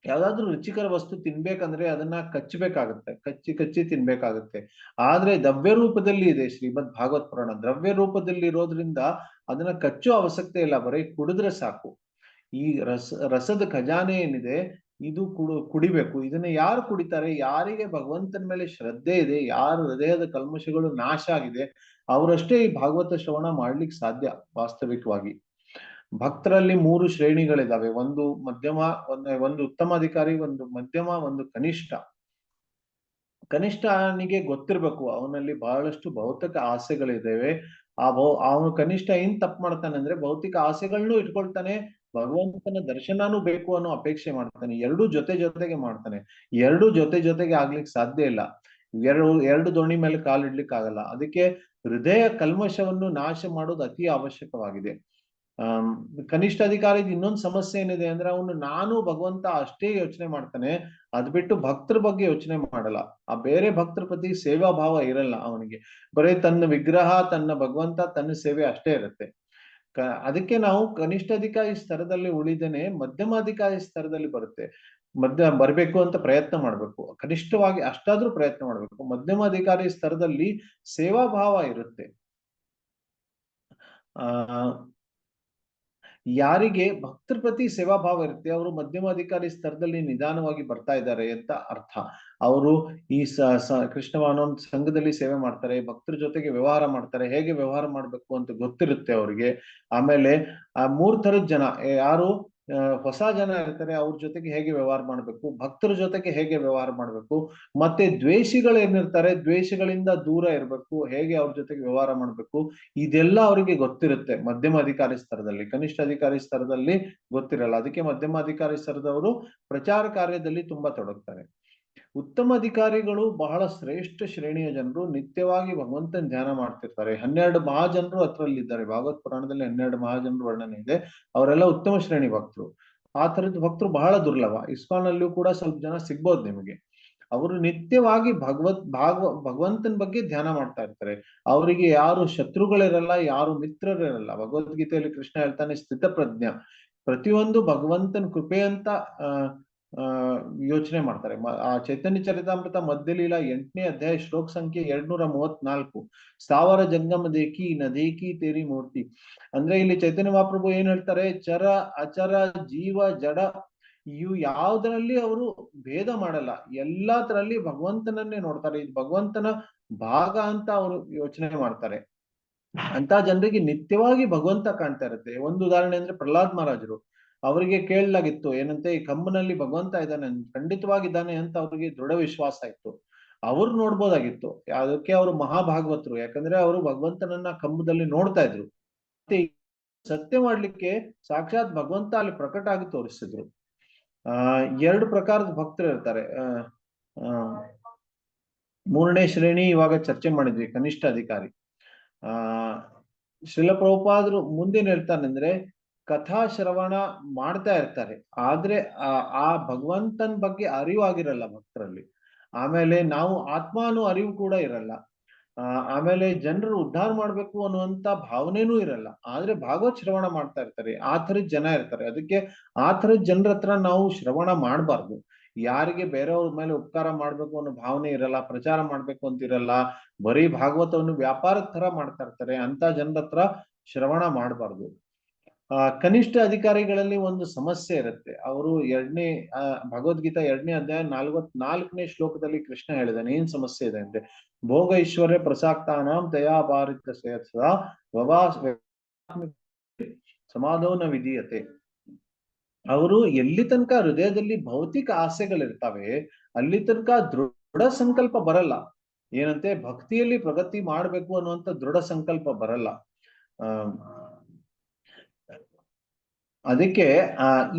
ಯಾವ್ದಾದ್ರು ರುಚಿಕರ ವಸ್ತು ತಿನ್ಬೇಕಂದ್ರೆ ಅದನ್ನ ಕಚ್ಚಬೇಕಾಗತ್ತೆ, ಕಚ್ಚಿ ಕಚ್ಚಿ ತಿನ್ಬೇಕಾಗತ್ತೆ. ಆದ್ರೆ ದ್ರವ್ಯ ರೂಪದಲ್ಲಿ ಇದೆ ಶ್ರೀಮದ್ ಭಾಗವತ್ ಪುರಾಣ, ದ್ರವ್ಯ ರೂಪದಲ್ಲಿ ಇರೋದ್ರಿಂದ ಅದನ್ನ ಕಚ್ಚೋ ಅವಶ್ಯಕತೆ ಇಲ್ಲ, ಬರೀ ಕುಡಿದ್ರೆ ಸಾಕು. ಈ ರಸದ ಖಜಾನೆ ಏನಿದೆ ಇದು ಕುಡಿಬೇಕು. ಇದನ್ನ ಯಾರು ಕುಡಿತಾರೆ, ಯಾರಿಗೆ ಭಗವಂತನ ಮೇಲೆ ಶ್ರದ್ಧೆ ಇದೆ, ಯಾರ ಹೃದಯದ ಕಲ್ಮಶಗಳು ನಾಶ ಆಗಿದೆ, ಅವರಷ್ಟೇ ಈ ಭಾಗವತ ಶ್ರವಣ ಮಾಡ್ಲಿಕ್ಕೆ ಸಾಧ್ಯ. ವಾಸ್ತವಿಕವಾಗಿ ಭಕ್ತರಲ್ಲಿ 3 ಶ್ರೇಣಿಗಳಿದಾವೆ, ಒಂದು ಮಧ್ಯಮ, ಒಂದು ಉತ್ತಮ ಅಧಿಕಾರಿ, ಒಂದು ಮಧ್ಯಮ, ಒಂದು ಕನಿಷ್ಠ. ಕನಿಷ್ಠನಿಗೆ ಗೊತ್ತಿರ್ಬೇಕು ಅವನಲ್ಲಿ ಬಹಳಷ್ಟು ಭೌತಿಕ ಆಸೆಗಳಿದ್ದಾವೆ. ಅವನು ಕನಿಷ್ಠ ಏನ್ ತಪ್ಪು ಮಾಡ್ತಾನೆ ಅಂದ್ರೆ, ಭೌತಿಕ ಆಸೆಗಳನ್ನೂ ಇಟ್ಕೊಳ್ತಾನೆ, ಭಗವಂತನ ದರ್ಶನನೂ ಬೇಕು ಅನ್ನೋ ಅಪೇಕ್ಷೆ ಮಾಡ್ತಾನೆ. ಎರಡೂ ಜೊತೆಗೆ ಮಾಡ್ತಾನೆ. ಎರಡೂ ಜೊತೆಗೆ ಆಗ್ಲಿಕ್ಕೆ ಸಾಧ್ಯ ಇಲ್ಲ. ಎರಡು ದೋಣಿ ಮೇಲೆ ಕಾಲಿಡ್ಲಿಕ್ಕೆ ಆಗಲ್ಲ. ಅದಕ್ಕೆ ಹೃದಯ ಕಲ್ಮಶವನ್ನು ನಾಶ ಮಾಡೋದು ಅತಿ ಅವಶ್ಯಕವಾಗಿದೆ. ಕನಿಷ್ಠ ಅಧಿಕಾರಿದ ಇನ್ನೊಂದು ಸಮಸ್ಯೆ ಏನಿದೆ ಅಂದ್ರೆ, ಅವನು ನಾನು ಭಗವಂತ ಅಷ್ಟೇ ಯೋಚನೆ ಮಾಡ್ತಾನೆ, ಅದ್ ಬಿಟ್ಟು ಭಕ್ತರ ಬಗ್ಗೆ ಯೋಚನೆ ಮಾಡಲ್ಲ. ಆ ಬೇರೆ ಭಕ್ತರ ಪ್ರತಿ ಸೇವಾ ಭಾವ ಇರಲ್ಲ ಅವನಿಗೆ, ಬರೀ ತನ್ನ ವಿಗ್ರಹ, ತನ್ನ ಭಗವಂತ, ತನ್ನ ಸೇವೆ ಅಷ್ಟೇ ಇರುತ್ತೆ. ಅದಕ್ಕೆ ನಾವು ಕನಿಷ್ಠ ಅಧಿಕಾರಿ ಸ್ತರದಲ್ಲಿ ಉಳಿದೇನೆ ಮಧ್ಯಮಾಧಿಕಾರಿ ಸ್ತರದಲ್ಲಿ ಬರುತ್ತೆ, ಬರ್ಬೇಕು ಅಂತ ಪ್ರಯತ್ನ ಮಾಡ್ಬೇಕು. ಕನಿಷ್ಠವಾಗಿ ಅಷ್ಟಾದ್ರೂ ಪ್ರಯತ್ನ ಮಾಡ್ಬೇಕು. ಮಧ್ಯಮಾಧಿಕಾರಿ ಸ್ತರದಲ್ಲಿ ಸೇವಾ ಭಾವ ಇರುತ್ತೆ. ಯಾರಿಗೆ ಭಕ್ತರ ಪ್ರತಿ ಸೇವಾ ಭಾವ ಇರುತ್ತೆ ಅವರು ಮಧ್ಯಮಾಧಿಕಾರಿ ಸ್ತರದಲ್ಲಿ ನಿಧಾನವಾಗಿ ಬರ್ತಾ ಇದ್ದಾರೆ ಅಂತ ಅರ್ಥ. ಅವರು ಈ ಕೃಷ್ಣ ಭಾವನಾ ಸಂಘದಲ್ಲಿ ಸೇವೆ ಮಾಡ್ತಾರೆ, ಭಕ್ತರ ಜೊತೆಗೆ ವ್ಯವಹಾರ ಮಾಡ್ತಾರೆ, ಹೇಗೆ ವ್ಯವಹಾರ ಮಾಡ್ಬೇಕು ಅಂತ ಗೊತ್ತಿರುತ್ತೆ ಅವ್ರಿಗೆ. ಆಮೇಲೆ 3 ಥರದ ಜನ, ಯಾರು ಹೊಸ ಜನ ಇರ್ತಾರೆ ಅವ್ರ ಜೊತೆಗೆ ಹೇಗೆ ವ್ಯವಹಾರ ಮಾಡ್ಬೇಕು, ಭಕ್ತರ ಜೊತೆಗೆ ಹೇಗೆ ವ್ಯವಹಾರ ಮಾಡ್ಬೇಕು, ಮತ್ತೆ ದ್ವೇಷಿಗಳು ಏನಿರ್ತಾರೆ ದ್ವೇಷಗಳಿಂದ ದೂರ ಇರ್ಬೇಕು, ಹೇಗೆ ಅವ್ರ ಜೊತೆಗೆ ವ್ಯವಹಾರ ಮಾಡ್ಬೇಕು, ಇದೆಲ್ಲ ಅವರಿಗೆ ಗೊತ್ತಿರುತ್ತೆ ಮಧ್ಯಮ ಅಧಿಕಾರಿ ಸ್ತರದಲ್ಲಿ. ಕನಿಷ್ಠ ಅಧಿಕಾರಿ ಸ್ತರದಲ್ಲಿ ಗೊತ್ತಿರಲ್ಲ. ಅದಕ್ಕೆ ಮಧ್ಯಮ ಅಧಿಕಾರಿ ಸ್ತರದವರು ಪ್ರಚಾರ ಕಾರ್ಯದಲ್ಲಿ ತುಂಬಾ ತೊಡಗ್ತಾರೆ. ಉತ್ತಮ ಅಧಿಕಾರಿಗಳು ಬಹಳ ಶ್ರೇಷ್ಠ ಶ್ರೇಣಿಯ ಜನರು, ನಿತ್ಯವಾಗಿ ಭಗವಂತನ ಧ್ಯಾನ ಮಾಡ್ತಿರ್ತಾರೆ. 12 ಮಹಾಜನರು ಹತ್ರಲ್ಲಿದ್ದಾರೆ. ಭಾಗವತ್ ಪುರಾಣದಲ್ಲಿ 12 ಮಹಾಜನರು ವರ್ಣನೆ ಇದೆ. ಅವರೆಲ್ಲ ಉತ್ತಮ ಶ್ರೇಣಿ ಭಕ್ತರು. ಆ ತರದ ಭಕ್ತರು ಬಹಳ ದುರ್ಲಭ. ಇಸ್ಕಾನ್ ಅಲ್ಲಿಯೂ ಕೂಡ ಸ್ವಲ್ಪ ಜನ ಸಿಗ್ಬೋದು ನಿಮಗೆ. ಅವರು ನಿತ್ಯವಾಗಿ ಭಗವಂತನ ಬಗ್ಗೆ ಧ್ಯಾನ ಮಾಡ್ತಾ ಇರ್ತಾರೆ. ಅವರಿಗೆ ಯಾರು ಶತ್ರುಗಳಿರಲ್ಲ, ಯಾರು ಮಿತ್ರರಿರಲ್ಲ. ಭಗವದ್ಗೀತೆಯಲ್ಲಿ ಕೃಷ್ಣ ಹೇಳ್ತಾನೆ, ಸ್ಥಿತ ಪ್ರಜ್ಞ, ಪ್ರತಿಯೊಂದು ಭಗವಂತನ ಕೃಪೆ ಅಂತ ಯೋಚನೆ ಮಾಡ್ತಾರೆ. ಆ ಚೈತನ್ಯ ಚರಿತಾಮೃತ ಮಧ್ಯಲೀಲ 8ನೇ ಅಧ್ಯಾಯ ಶ್ಲೋಕ ಸಂಖ್ಯೆ 234 ಸ್ಥಾವರ ಜಂಗಮ ದೇಕಿ ನದೇಕಿ ತೇರಿ ಮೂರ್ತಿ. ಅಂದ್ರೆ ಇಲ್ಲಿ ಚೈತನ್ಯ ಮಹಾಪ್ರಭು ಏನ್ ಹೇಳ್ತಾರೆ, ಚರ ಅಚರ ಜೀವ ಜಡ ಇವು ಯಾವ್ದ್ರಲ್ಲಿ ಅವರು ಭೇದ ಮಾಡಲ್ಲ, ಎಲ್ಲಾದ್ರಲ್ಲಿ ಭಗವಂತನನ್ನೇ ನೋಡ್ತಾರೆ. ಇದು ಭಗವಂತನ ಭಾಗ ಅಂತ ಅವರು ಯೋಚನೆ ಮಾಡ್ತಾರೆ. ಅಂತ ಜನರಿಗೆ ನಿತ್ಯವಾಗಿ ಭಗವಂತ ಕಾಣ್ತಾ ಇರುತ್ತೆ. ಒಂದು ಉದಾಹರಣೆ ಅಂದ್ರೆ ಪ್ರಹ್ಲಾದ್ ಮಹಾರಾಜರು, ಅವರಿಗೆ ಕೇಳಲಾಗಿತ್ತು ಏನಂತೆ, ಈ ಕಂಬನಲ್ಲಿ ಭಗವಂತ ಇದ್ದಾನೆ, ಖಂಡಿತವಾಗಿದ್ದಾನೆ ಅಂತ ಅವ್ರಿಗೆ ದೃಢ ವಿಶ್ವಾಸ ಇತ್ತು. ಅವ್ರು ನೋಡ್ಬೋದಾಗಿತ್ತು, ಅದಕ್ಕೆ ಅವರು ಮಹಾಭಾಗವತರು, ಯಾಕಂದ್ರೆ ಅವರು ಭಗವಂತನನ್ನ ಕಂಬದಲ್ಲಿ ನೋಡ್ತಾ ಇದ್ರು. ಮತ್ತೆ ಸತ್ಯ ಮಾಡ್ಲಿಕ್ಕೆ ಸಾಕ್ಷಾತ್ ಭಗವಂತ ಅಲ್ಲಿ ಪ್ರಕಟ ಆಗಿ ತೋರಿಸಿದ್ರು. ಎರಡು ಪ್ರಕಾರದ ಭಕ್ತರು ಇರ್ತಾರೆ. ಮೂರನೇ ಶ್ರೇಣಿ ಇವಾಗ ಚರ್ಚೆ ಮಾಡಿದ್ವಿ, ಕನಿಷ್ಠ ಅಧಿಕಾರಿ. ಶ್ರೀಲ ಪ್ರಭುಪಾದರು ಮುಂದೇನ್ ಹೇಳ್ತಾನಂದ್ರೆ, ಕಥಾ ಶ್ರವಣ ಮಾಡ್ತಾ ಇರ್ತಾರೆ, ಆದ್ರೆ ಆ ಭಗವಂತನ ಬಗ್ಗೆ ಅರಿವಾಗಿರಲ್ಲ ಭಕ್ತರಲ್ಲಿ. ಆಮೇಲೆ ನಾವು ಆತ್ಮಾನು ಅರಿವು ಕೂಡ ಇರಲ್ಲ. ಆಮೇಲೆ ಜನರು ಉದ್ಧಾರ ಮಾಡ್ಬೇಕು ಅನ್ನುವಂತ ಭಾವನೆನೂ ಇರಲ್ಲ, ಆದ್ರೆ ಭಾಗವತ್ ಶ್ರವಣ ಮಾಡ್ತಾ ಇರ್ತಾರೆ. ಆ ಥರದ ಜನ ಇರ್ತಾರೆ. ಅದಕ್ಕೆ ಆ ಥರದ ಜನರ ಹತ್ರ ನಾವು ಶ್ರವಣ ಮಾಡಬಾರ್ದು. ಯಾರಿಗೆ ಬೇರೆಯವ್ರ ಮೇಲೆ ಉಪಕಾರ ಮಾಡ್ಬೇಕು ಅನ್ನೋ ಭಾವನೆ ಇರಲ್ಲ, ಪ್ರಚಾರ ಮಾಡ್ಬೇಕು ಅಂತ ಇರಲ್ಲ, ಬರೀ ಭಾಗವತವನ್ನು ವ್ಯಾಪಾರದ ತರ ಮಾಡ್ತಾ ಇರ್ತಾರೆ, ಅಂತ ಜನರ ಹತ್ರ ಶ್ರವಣ ಮಾಡಬಾರ್ದು. ಕನಿಷ್ಠ ಅಧಿಕಾರಿಗಳಲ್ಲಿ ಒಂದು ಸಮಸ್ಯೆ ಇರುತ್ತೆ. ಅವರು ಭಗವದ್ಗೀತಾ 2ನೇ ಅಧ್ಯಾಯ 44ನೇ ಶ್ಲೋಕದಲ್ಲಿ ಕೃಷ್ಣ ಹೇಳಿದಾನೆ, ಏನ್ ಸಮಸ್ಯೆ ಇದೆ ಅಂದ್ರೆ, ಭೋಗ ಐಶ್ವರ್ಯ ಪ್ರಸಾಕ್ತಾನಾಂ ದಯಾಪಾರಿತ ಸಮಾಧಾನ ವಿಧೀಯತೆ. ಅವರು ಎಲ್ಲಿ ತನಕ ಹೃದಯದಲ್ಲಿ ಭೌತಿಕ ಆಸೆಗಳಿರ್ತಾವೆ ಅಲ್ಲಿ ತನಕ ದೃಢ ಸಂಕಲ್ಪ ಬರಲ್ಲ. ಏನಂತೆ, ಭಕ್ತಿಯಲ್ಲಿ ಪ್ರಗತಿ ಮಾಡ್ಬೇಕು ಅನ್ನುವಂತ ದೃಢ ಸಂಕಲ್ಪ ಬರಲ್ಲ. ಅದಕ್ಕೆ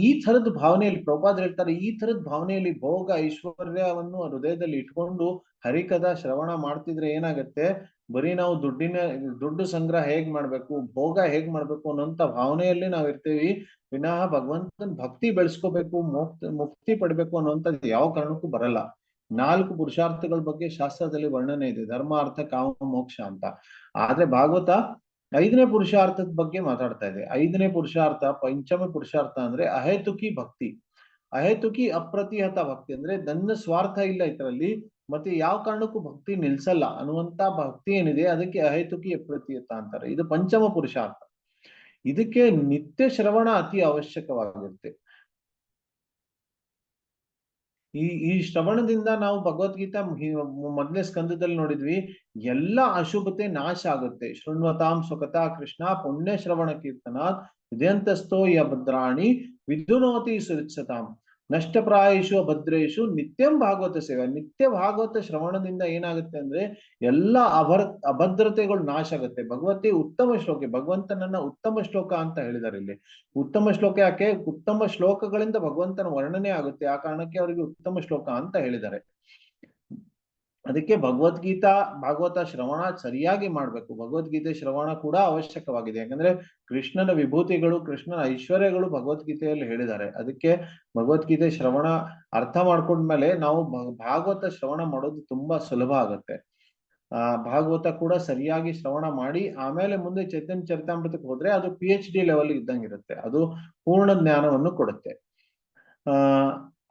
ಈ ತರದ ಭಾವನೆಯಲ್ಲಿ ಪ್ರಭುಪಾದ ಹೇಳ್ತಾರೆ, ಈ ತರದ ಭಾವನೆಯಲ್ಲಿ ಭೋಗ ಐಶ್ವರ್ಯವನ್ನು ಹೃದಯದಲ್ಲಿ ಇಟ್ಕೊಂಡು ಹರಿಕಥಾ ಶ್ರವಣ ಮಾಡ್ತಿದ್ರೆ ಏನಾಗತ್ತೆ, ಬರೀ ನಾವು ದುಡ್ಡು ಸಂಗ್ರಹ ಹೇಗ್ ಮಾಡ್ಬೇಕು, ಭೋಗ ಹೇಗ್ ಮಾಡ್ಬೇಕು ಅನ್ನೋಂತ ಭಾವನೆಯಲ್ಲಿ ನಾವ್ ಇರ್ತೀವಿ. ವಿನಃ ಭಗವಂತನ ಭಕ್ತಿ ಬೆಳೆಸ್ಕೋಬೇಕು, ಮುಕ್ತಿ ಪಡ್ಬೇಕು ಅನ್ನೋಂಥದ್ದು ಯಾವ ಕಾರಣಕ್ಕೂ ಬರಲ್ಲ. 4 ಪುರುಷಾರ್ಥಗಳ ಬಗ್ಗೆ ಶಾಸ್ತ್ರದಲ್ಲಿ ವರ್ಣನೆ ಇದೆ, ಧರ್ಮ ಅರ್ಥ ಕಾಮ ಮೋಕ್ಷ ಅಂತ. ಆದ್ರೆ ಭಾಗವತ 5ನೇ ಪುರುಷಾರ್ಥದ ಬಗ್ಗೆ ಮಾತಾಡ್ತಾ ಇದೆ. 5ನೇ ಪುರುಷಾರ್ಥ, ಪಂಚಮ ಪುರುಷಾರ್ಥ ಅಂದ್ರೆ ಅಹೇತುಕಿ ಭಕ್ತಿ. ಅಹೇತುಕಿ ಅಪ್ರತಿಹತ ಭಕ್ತಿ ಅಂದ್ರೆ ನನ್ನ ಸ್ವಾರ್ಥ ಇಲ್ಲ ಇದರಲ್ಲಿ, ಮತ್ತೆ ಯಾವ ಕಾರಣಕ್ಕೂ ಭಕ್ತಿ ನಿಲ್ಸಲ್ಲ ಅನ್ನುವಂತ ಭಕ್ತಿ ಏನಿದೆ ಅದಕ್ಕೆ ಅಹೇತುಕಿ ಅಪ್ರತಿಹತ ಅಂತಾರೆ. ಇದು ಪಂಚಮ ಪುರುಷಾರ್ಥ. ಇದಕ್ಕೆ ನಿತ್ಯ ಶ್ರವಣ ಅತಿ ಅವಶ್ಯಕವಾಗಿರುತ್ತೆ. ಈ ಶ್ರವಣದಿಂದ ನಾವು ಭಗವದ್ಗೀತಾ ಮೊದಲನೇ ಸ್ಕಂದದಲ್ಲಿ ನೋಡಿದ್ವಿ, ಎಲ್ಲ ಅಶುಭತೆ ನಾಶ ಆಗುತ್ತೆ. ಶೃಣ್ವತಾಂ ಸ್ವಕಥಾ ಕೃಷ್ಣ ಪುಣ್ಯ ಶ್ರವಣ ಕೀರ್ತನಾತ್ ವಿದ್ಯಂತಸ್ಥೋ ಯ ಭದ್ರಾಣಿ ವಿದ್ಯುನೋತಿ ಸುರಿತ್ಸತಾಂ ನಷ್ಟಪ್ರಾಯೇಶು ಅಭದ್ರೇಶು ನಿತ್ಯಂ ಭಾಗವತ ಸೇವೆ. ನಿತ್ಯ ಭಾಗವತ ಶ್ರವಣದಿಂದ ಏನಾಗುತ್ತೆ ಅಂದ್ರೆ ಎಲ್ಲ ಅಭದ್ರತೆಗಳು ನಾಶ ಆಗುತ್ತೆ. ಭಗವತಿ ಉತ್ತಮ ಶ್ಲೋಕ, ಭಗವಂತನನ್ನ ಉತ್ತಮ ಶ್ಲೋಕ ಅಂತ ಹೇಳಿದಾರೆ ಇಲ್ಲಿ. ಉತ್ತಮ ಶ್ಲೋಕ ಯಾಕೆ, ಉತ್ತಮ ಶ್ಲೋಕಗಳಿಂದ ಭಗವಂತನ ವರ್ಣನೆ ಆಗುತ್ತೆ, ಆ ಕಾರಣಕ್ಕೆ ಅವರಿಗೆ ಉತ್ತಮ ಶ್ಲೋಕ ಅಂತ ಹೇಳಿದ್ದಾರೆ. ಅದಕ್ಕೆ ಭಾಗವತ ಶ್ರವಣ ಸರಿಯಾಗಿ ಮಾಡ್ಬೇಕು. ಭಗವದ್ಗೀತೆ ಶ್ರವಣ ಕೂಡ ಅವಶ್ಯಕವಾಗಿದೆ, ಯಾಕಂದ್ರೆ ಕೃಷ್ಣನ ವಿಭೂತಿಗಳು, ಕೃಷ್ಣನ ಐಶ್ವರ್ಯಗಳು ಭಗವದ್ಗೀತೆಯಲ್ಲಿ ಹೇಳಿದ್ದಾರೆ. ಅದಕ್ಕೆ ಭಗವದ್ಗೀತೆ ಶ್ರವಣ ಅರ್ಥ ಮಾಡ್ಕೊಂಡ್ಮೇಲೆ ನಾವು ಭಾಗವತ ಶ್ರವಣ ಮಾಡೋದು ತುಂಬಾ ಸುಲಭ ಆಗುತ್ತೆ. ಭಾಗವತ ಕೂಡ ಸರಿಯಾಗಿ ಶ್ರವಣ ಮಾಡಿ ಆಮೇಲೆ ಮುಂದೆ ಚೈತನ್ಯ ಚರಿತಾಮೃತಕ್ಕೆ ಹೋದ್ರೆ ಅದು PhD ಲೆವೆಲ್ ಇದ್ದಂಗಿರುತ್ತೆ, ಅದು ಪೂರ್ಣ ಜ್ಞಾನವನ್ನು ಕೊಡುತ್ತೆ.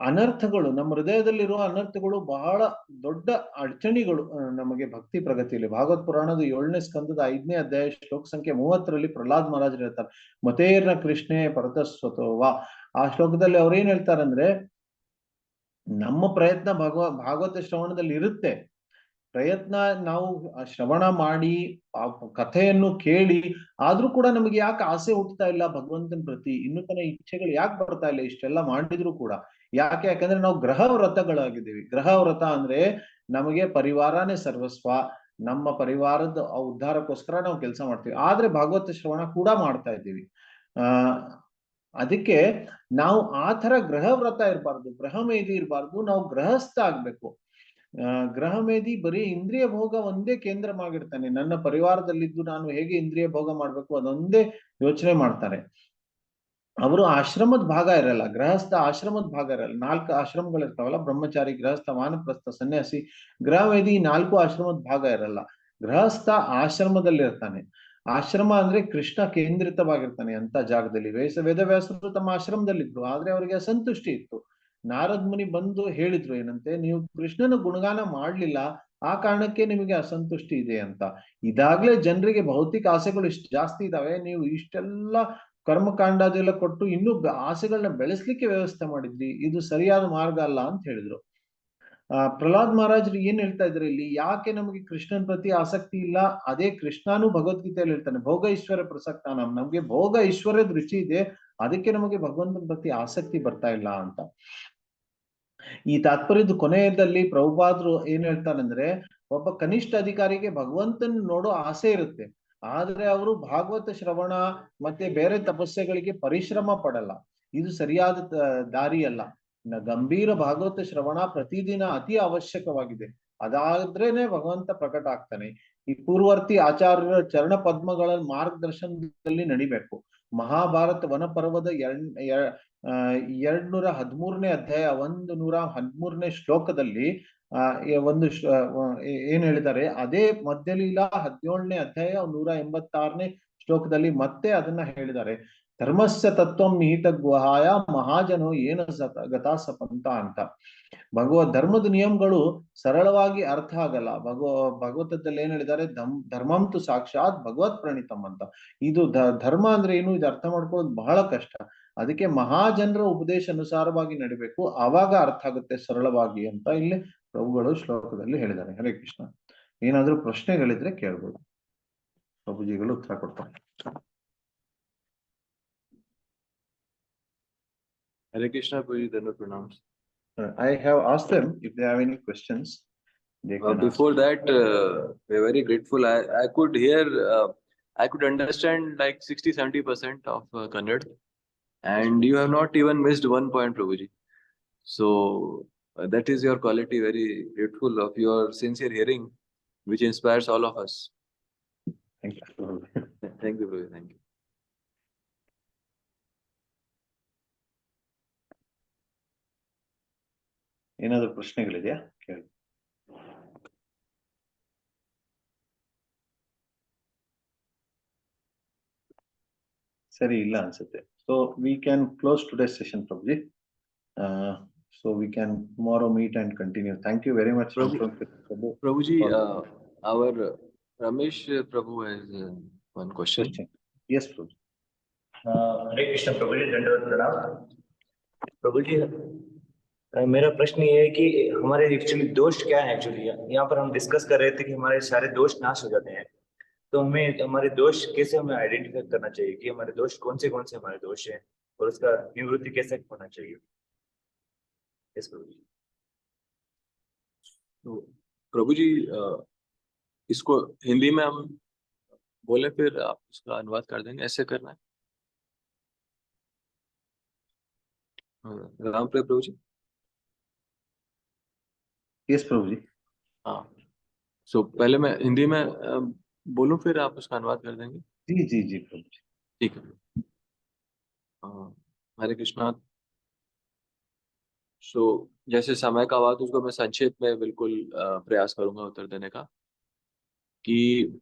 ಅನರ್ಥಗಳು, ನಮ್ಮ ಹೃದಯದಲ್ಲಿರುವ ಅನರ್ಥಗಳು ಬಹಳ ದೊಡ್ಡ ಅಡಚಣಿಗಳು ನಮಗೆ ಭಕ್ತಿ ಪ್ರಗತಿಯಲ್ಲಿ. ಭಾಗವತ್ ಪುರಾಣದ 7ನೇ ಸ್ಕಂದದ 5ನೇ ಅಧ್ಯಾಯ ಶ್ಲೋಕ ಸಂಖ್ಯೆ 30ರಲ್ಲಿ ಪ್ರಹ್ಲಾದ್ ಮಹಾರಾಜರು ಹೇಳ್ತಾರೆ, ಮತೇರ್ನ ಕೃಷ್ಣೇ ಪರತಸ್ವತೋವಾ. ಆ ಶ್ಲೋಕದಲ್ಲಿ ಅವ್ರೇನ್ ಹೇಳ್ತಾರಂದ್ರೆ, ನಮ್ಮ ಪ್ರಯತ್ನ ಭಾಗವತ ಶ್ರವಣದಲ್ಲಿ ಇರುತ್ತೆ, ಪ್ರಯತ್ನ ನಾವು ಶ್ರವಣ ಮಾಡಿ ಆ ಕಥೆಯನ್ನು ಕೇಳಿ, ಆದ್ರೂ ಕೂಡ ನಮಗೆ ಯಾಕೆ ಆಸೆ ಹುಟ್ಟುತ್ತಾ ಇಲ್ಲ ಭಗವಂತನ ಪ್ರತಿ, ಇನ್ನು ತನ ಇಚ್ಛೆಗಳು ಯಾಕೆ ಬರ್ತಾ ಇಲ್ಲ ಇಷ್ಟೆಲ್ಲ ಮಾಡಿದ್ರು ಕೂಡ? ಯಾಕಂದ್ರೆ ನಾವು ಗ್ರಹ ವ್ರತಗಳಾಗಿದ್ದೀವಿ. ಗ್ರಹ ವ್ರತ ಅಂದ್ರೆ ನಮಗೆ ಪರಿವಾರನೇ ಸರ್ವಸ್ವ, ನಮ್ಮ ಪರಿವಾರದ ಉದ್ಧಾರಕ್ಕೋಸ್ಕರ ನಾವು ಕೆಲಸ ಮಾಡ್ತೀವಿ, ಆದ್ರೆ ಭಾಗವತ ಶ್ರವಣ ಕೂಡ ಮಾಡ್ತಾ ಇದ್ದೀವಿ. ಅದಕ್ಕೆ ನಾವು ಆ ತರ ಗ್ರಹ ವ್ರತ ಇರಬಾರ್ದು, ಗ್ರಹಮೇಧಿ ಇರಬಾರ್ದು, ನಾವು ಗೃಹಸ್ಥ ಆಗ್ಬೇಕು. ಗ್ರಹಮೇಧಿ ಬರೀ ಇಂದ್ರಿಯ ಭೋಗ ಒಂದೇ ಕೇಂದ್ರವಾಗಿರ್ತಾನೆ. ನನ್ನ ಪರಿವಾರದಲ್ಲಿದ್ದು ನಾನು ಹೇಗೆ ಇಂದ್ರಿಯ ಭೋಗ ಮಾಡ್ಬೇಕು ಅದೊಂದೇ ಯೋಚನೆ ಮಾಡ್ತಾರೆ. ಅವರು ಆಶ್ರಮದ ಭಾಗ ಇರಲ್ಲ, ಗೃಹಸ್ಥ ಆಶ್ರಮದ ಭಾಗ ಇರಲ್ಲ. 4 ಆಶ್ರಮಗಳಿರ್ತಾವಲ್ಲ, ಬ್ರಹ್ಮಚಾರಿ, ಗೃಹಸ್ಥ, ವಾನಪ್ರಸ್ಥ, ಸನ್ಯಾಸಿ. ಗ್ರಹಮೇಧಿ 4 ಆಶ್ರಮದ ಭಾಗ ಇರಲ್ಲ. ಗೃಹಸ್ಥ ಆಶ್ರಮದಲ್ಲಿ ಇರ್ತಾನೆ. ಆಶ್ರಮ ಅಂದ್ರೆ ಕೃಷ್ಣ ಕೇಂದ್ರಿತವಾಗಿರ್ತಾನೆ ಅಂತ ಜಾಗದಲ್ಲಿ. ವೇದವ್ಯಾಸರು ತಮ್ಮ ಆಶ್ರಮದಲ್ಲಿದ್ರು, ಆದ್ರೆ ಅವರಿಗೆ ಅಸಂತುಷ್ಟಿ ಇತ್ತು. ನಾರದ್ ಮುನಿ ಬಂದು ಹೇಳಿದ್ರು ಏನಂತೆ, ನೀವು ಕೃಷ್ಣನ ಗುಣಗಾನ ಮಾಡ್ಲಿಲ್ಲ, ಆ ಕಾರಣಕ್ಕೆ ನಿಮಗೆ ಅಸಂತುಷ್ಟಿ ಇದೆ ಅಂತ. ಇದಾಗ್ಲೇ ಜನರಿಗೆ ಭೌತಿಕ ಆಸೆಗಳು ಇಷ್ಟು ಜಾಸ್ತಿ ಇದಾವೆ, ನೀವು ಇಷ್ಟೆಲ್ಲ ಕರ್ಮಕಾಂಡ ಅದೆಲ್ಲ ಕೊಟ್ಟು ಇನ್ನೂ ಆಸೆಗಳನ್ನ ಬೆಳೆಸ್ಲಿಕ್ಕೆ ವ್ಯವಸ್ಥೆ ಮಾಡಿದ್ರಿ, ಇದು ಸರಿಯಾದ ಮಾರ್ಗ ಅಲ್ಲ ಅಂತ ಹೇಳಿದ್ರು. ಪ್ರಹ್ಲಾದ್ ಮಹಾರಾಜರು ಏನ್ ಹೇಳ್ತಾ ಇದ್ರು ಇಲ್ಲಿ, ಯಾಕೆ ನಮಗೆ ಕೃಷ್ಣನ್ ಪ್ರತಿ ಆಸಕ್ತಿ ಇಲ್ಲ? ಅದೇ ಕೃಷ್ಣನು ಭಗವದ್ಗೀತೆಯಲ್ಲಿ ಹೇಳ್ತಾನೆ, ಭೋಗ ಐಶ್ವರ್ಯ ಪ್ರಸಕ್ತ ನಮ್ಗೆ ಭೋಗ ಐಶ್ವರ್ಯದ ರುಚಿ ಇದೆ, ಅದಕ್ಕೆ ನಮಗೆ ಭಗವಂತನ ಪ್ರತಿ ಆಸಕ್ತಿ ಬರ್ತಾ ಇಲ್ಲ ಅಂತ. ಈ ತಾತ್ಪರ್ಯದ ಕೊನೆಯಲ್ಲಿ ಪ್ರಭುಪಾದರು ಏನ್ ಹೇಳ್ತಾರಂದ್ರೆ, ಒಬ್ಬ ಕನಿಷ್ಠ ಅಧಿಕಾರಿಗೆ ಭಗವಂತನ ನೋಡೋ ಆಸೆ ಇರುತ್ತೆ, ಆದ್ರೆ ಅವರು ಭಾಗವತ ಶ್ರವಣ ಮತ್ತೆ ಬೇರೆ ತಪಸ್ಸೆಗಳಿಗೆ ಪರಿಶ್ರಮ ಪಡಲ್ಲ. ಇದು ಸರಿಯಾದ ದಾರಿ ಅಲ್ಲ. ಗಂಭೀರ ಭಾಗವತ ಶ್ರವಣ ಪ್ರತಿದಿನ ಅತಿ ಅವಶ್ಯಕವಾಗಿದೆ, ಅದಾದ್ರೇನೆ ಭಗವಂತ ಪ್ರಕಟ ಆಗ್ತಾನೆ. ಈ ಪೂರ್ವರ್ತಿ ಆಚಾರ್ಯರ ಚರಣ ಪದ್ಮಗಳ ಮಾರ್ಗದರ್ಶನದಲ್ಲಿ ನಡಿಬೇಕು. ಮಹಾಭಾರತ ವನಪರ್ವದ 213ನೇ ಅಧ್ಯಾಯ 113ನೇ ಶ್ಲೋಕದಲ್ಲಿ ಒಂದು ಏನ್ ಹೇಳಿದ್ದಾರೆ, ಅದೇ ಮಧ್ಯಲೀಲಾ 17ನೇ ಅಧ್ಯಾಯ 186ನೇ ಶ್ಲೋಕದಲ್ಲಿ ಮತ್ತೆ ಅದನ್ನ ಹೇಳಿದ್ದಾರೆ. ಧರ್ಮಸ್ಯ ತತ್ವಂ ನಿಹಿತ ಗುಹಾಯ ಮಹಾಜನೋ ಏನ ಗತಾಸಪಂತ ಅಂತ. ಧರ್ಮದ ನಿಯಮಗಳು ಸರಳವಾಗಿ ಅರ್ಥ ಆಗಲ್ಲ. ಭಗವತದಲ್ಲಿ ಏನ್ ಹೇಳಿದ್ದಾರೆ, ಧರ್ಮಂತು ಸಾಕ್ಷಾತ್ ಭಗವತ್ ಪ್ರಣೀತಂ ಅಂತ. ಇದು ಧರ್ಮ ಅಂದ್ರೆ ಏನು, ಇದು ಅರ್ಥ ಮಾಡ್ಕೊಳ್ಳೋದು ಬಹಳ ಕಷ್ಟ. ಅದಕ್ಕೆ ಮಹಾಜನರ ಉಪದೇಶ ಅನುಸಾರವಾಗಿ ನಡಿಬೇಕು, ಆವಾಗ ಅರ್ಥ ಆಗುತ್ತೆ ಸರಳವಾಗಿ ಅಂತ ಇಲ್ಲಿ ಪ್ರಭುಗಳು ಶ್ಲೋಕದಲ್ಲಿ ಹೇಳಿದ್ದಾರೆ. ಹರೇ ಕೃಷ್ಣ. ಏನಾದ್ರೂ ಪ್ರಶ್ನೆಗಳಿದ್ರೆ ಕೇಳ್ಬೋದು, ಪ್ರಭುಜಿಗಳು ಉತ್ತರ ಕೊಡ್ತಾರೆ. Hare Krishna, Prabhuji, Dhanavad pranams. I have asked them if they have any questions. They can before ask. that, we're very grateful. I could hear, I could understand like 60-70% of Kannada, and you have not even missed one point, Prabhuji. So that is your quality. Very grateful of your sincere hearing, which inspires all of us. Thank you. Thank you, Prabhuji. Thank you. ಏನಾದ್ರು ಪ್ರಶ್ನೆಗಳಿದೆಯಾ ಕೇಳಿ. ಸರಿ, ಇಲ್ಲ ಅನ್ಸುತ್ತೆ. So we can close today's session, Prabhuji. So we can tomorrow meet and continue. Thank you very much, Prabhuji. Our Ramesh Prabhu has one question. Yes, Prabhuji. हरे कृष्ण प्रभुजी, दंडवत प्रणाम प्रभुजी। मेरा प्रश्न ये है कि हमारे एक्चुअली दोष क्या है। एक्चुअली यहाँ पर हम डिस्कस कर रहे थे कि हमारे सारे दोष नाश हो जाते हैं, तो हमें हमारे दोष कैसे हमें आइडेंटिफाई करना चाहिए कि हमारे दोष कौन से हमारे दोष हैं और उसका निवृत्ति कैसे होना चाहिए। यस प्रभुजी। तो प्रभुजी, इसको हिंदी में हम बोले, फिर आप उसका अनुवाद कर देंगे, ऐसे करना है। राम प्रिय प्रभुजी। यस प्रभुजी। हाँ, सो पहले मैं हिंदी में बोलूं, फिर आप उसका अनुवाद कर देंगे। जी जी जी प्रभुजी, ठीक है। हरे कृष्णा। सो जैसे समय का बात, उसको मैं संक्षेप में बिल्कुल प्रयास करूंगा उत्तर देने का, कि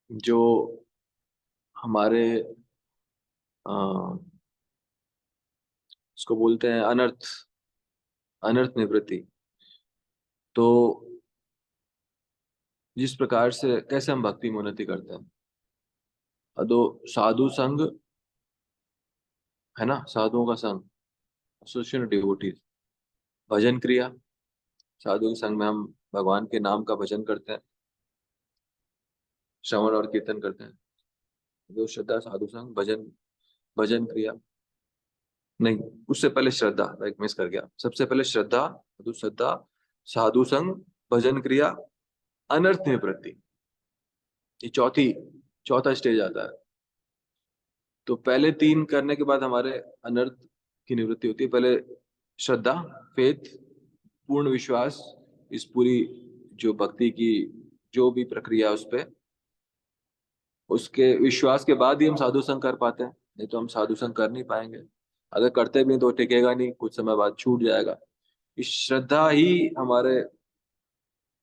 जो हमारे उसको बोलते हैं अनर्थ निवृत्ति। तो जिस प्रकार से कैसे हम भक्ति में उन्नति करते हैं, तो साधु संग है ना, साधुओं का संग, एसोसिएशन डिवोटीज, भजन क्रिया, साधु के संग में हम भगवान के नाम का भजन करते हैं, श्रवण और कीर्तन करते हैं। जो श्रद्धा, साधु संग, भजन क्रिया नहीं, उससे पहले श्रद्धा, एक मिस कर गया। सबसे पहले श्रद्धा, साधु संग, भजन क्रिया, अनर्थ निवृत्ति, ये चौथा स्टेज आता है। तो पहले 3 करने के बाद हमारे अनर्थ की निवृत्ति होती है। पहले श्रद्धा, फेथ, पूर्ण विश्वास, इस पूरी जो भक्ति की जो भी प्रक्रिया उस पे, उसके विश्वास के बाद ही हम साधु संग कर पाते हैं, नहीं तो हम साधु संग कर नहीं पाएंगे। अगर करते भी तो टिकेगा नहीं, कुछ समय बाद छूट जाएगा। इस श्रद्धा ही हमारे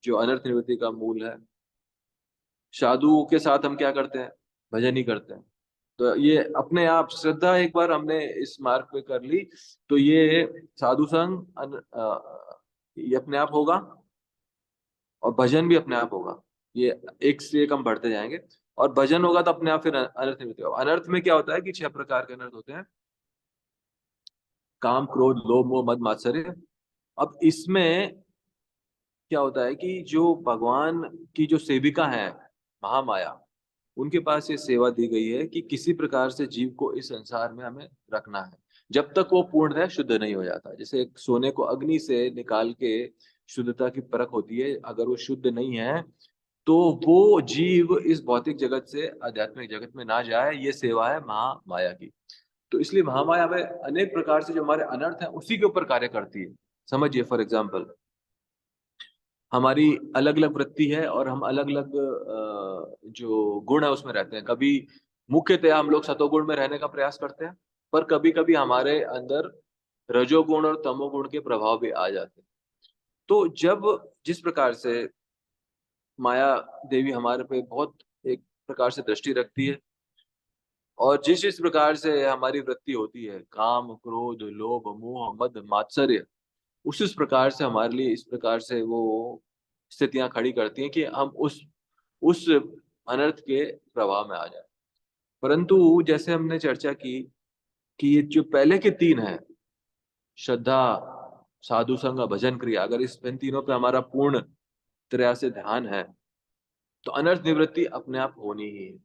जो अनर्थ निवृत्ति का मूल है। साधु के साथ हम क्या करते हैं, भजन ही करते हैं। तो ये अपने आप श्रद्धा एक बार हमने इस मार्ग पे कर ली तो ये साधु संग ये अपने आप होगा और भजन भी अपने आप होगा। ये एक से एक हम बढ़ते जाएंगे और भजन होगा तो अपने आप फिर अनर्थ निवृत्ति होगा। अनर्थ में क्या होता है कि 6 प्रकार के अनर्थ होते हैं, काम, क्रोध, लोभ, मोह, मद, मात्सर्य। अब इसमें क्या होता है कि जो भगवान की जो सेविका है महामाया, उनके पास ये सेवा दी गई है कि किसी प्रकार से जीव को इस संसार में हमें रखना है जब तक वो पूर्णतः शुद्ध नहीं हो जाता। जैसे एक सोने को अग्नि से निकाल के शुद्धता की परख होती है, अगर वो शुद्ध नहीं है तो वो जीव इस भौतिक जगत से आध्यात्मिक जगत में ना जाए। ये सेवा है महामाया की। तो इसलिए महामाया में अनेक प्रकार से जो हमारे अनर्थ हैं उसी के ऊपर कार्य करती है। समझिए, फॉर एग्जाम्पल हमारी अलग अलग वृत्ति है और हम अलग अलग जो गुण है उसमें रहते हैं। कभी मुख्यतः हम लोग सतोगुण में रहने का प्रयास करते हैं, पर कभी कभी हमारे अंदर रजोगुण और तमोगुण के प्रभाव भी आ जाते हैं। तो जब जिस प्रकार से माया देवी हमारे पे बहुत एक प्रकार से दृष्टि रखती है और जिस जिस प्रकार से हमारी वृत्ति होती है, काम, क्रोध, लोभ, मोह, मद, मात्सर्य, उस प्रकार से हमारे लिए इस प्रकार से वो स्थितियां खड़ी करती हैं कि हम उस अनर्थ के प्रभाव में आ जाए। परंतु जैसे हमने चर्चा की कि ये जो पहले के 3 हैं, श्रद्धा, साधु संग, भजन क्रिया, अगर इन तीनों पे हमारा पूर्ण तरह से ध्यान है तो अनर्थ निवृत्ति अपने आप होनी ही है।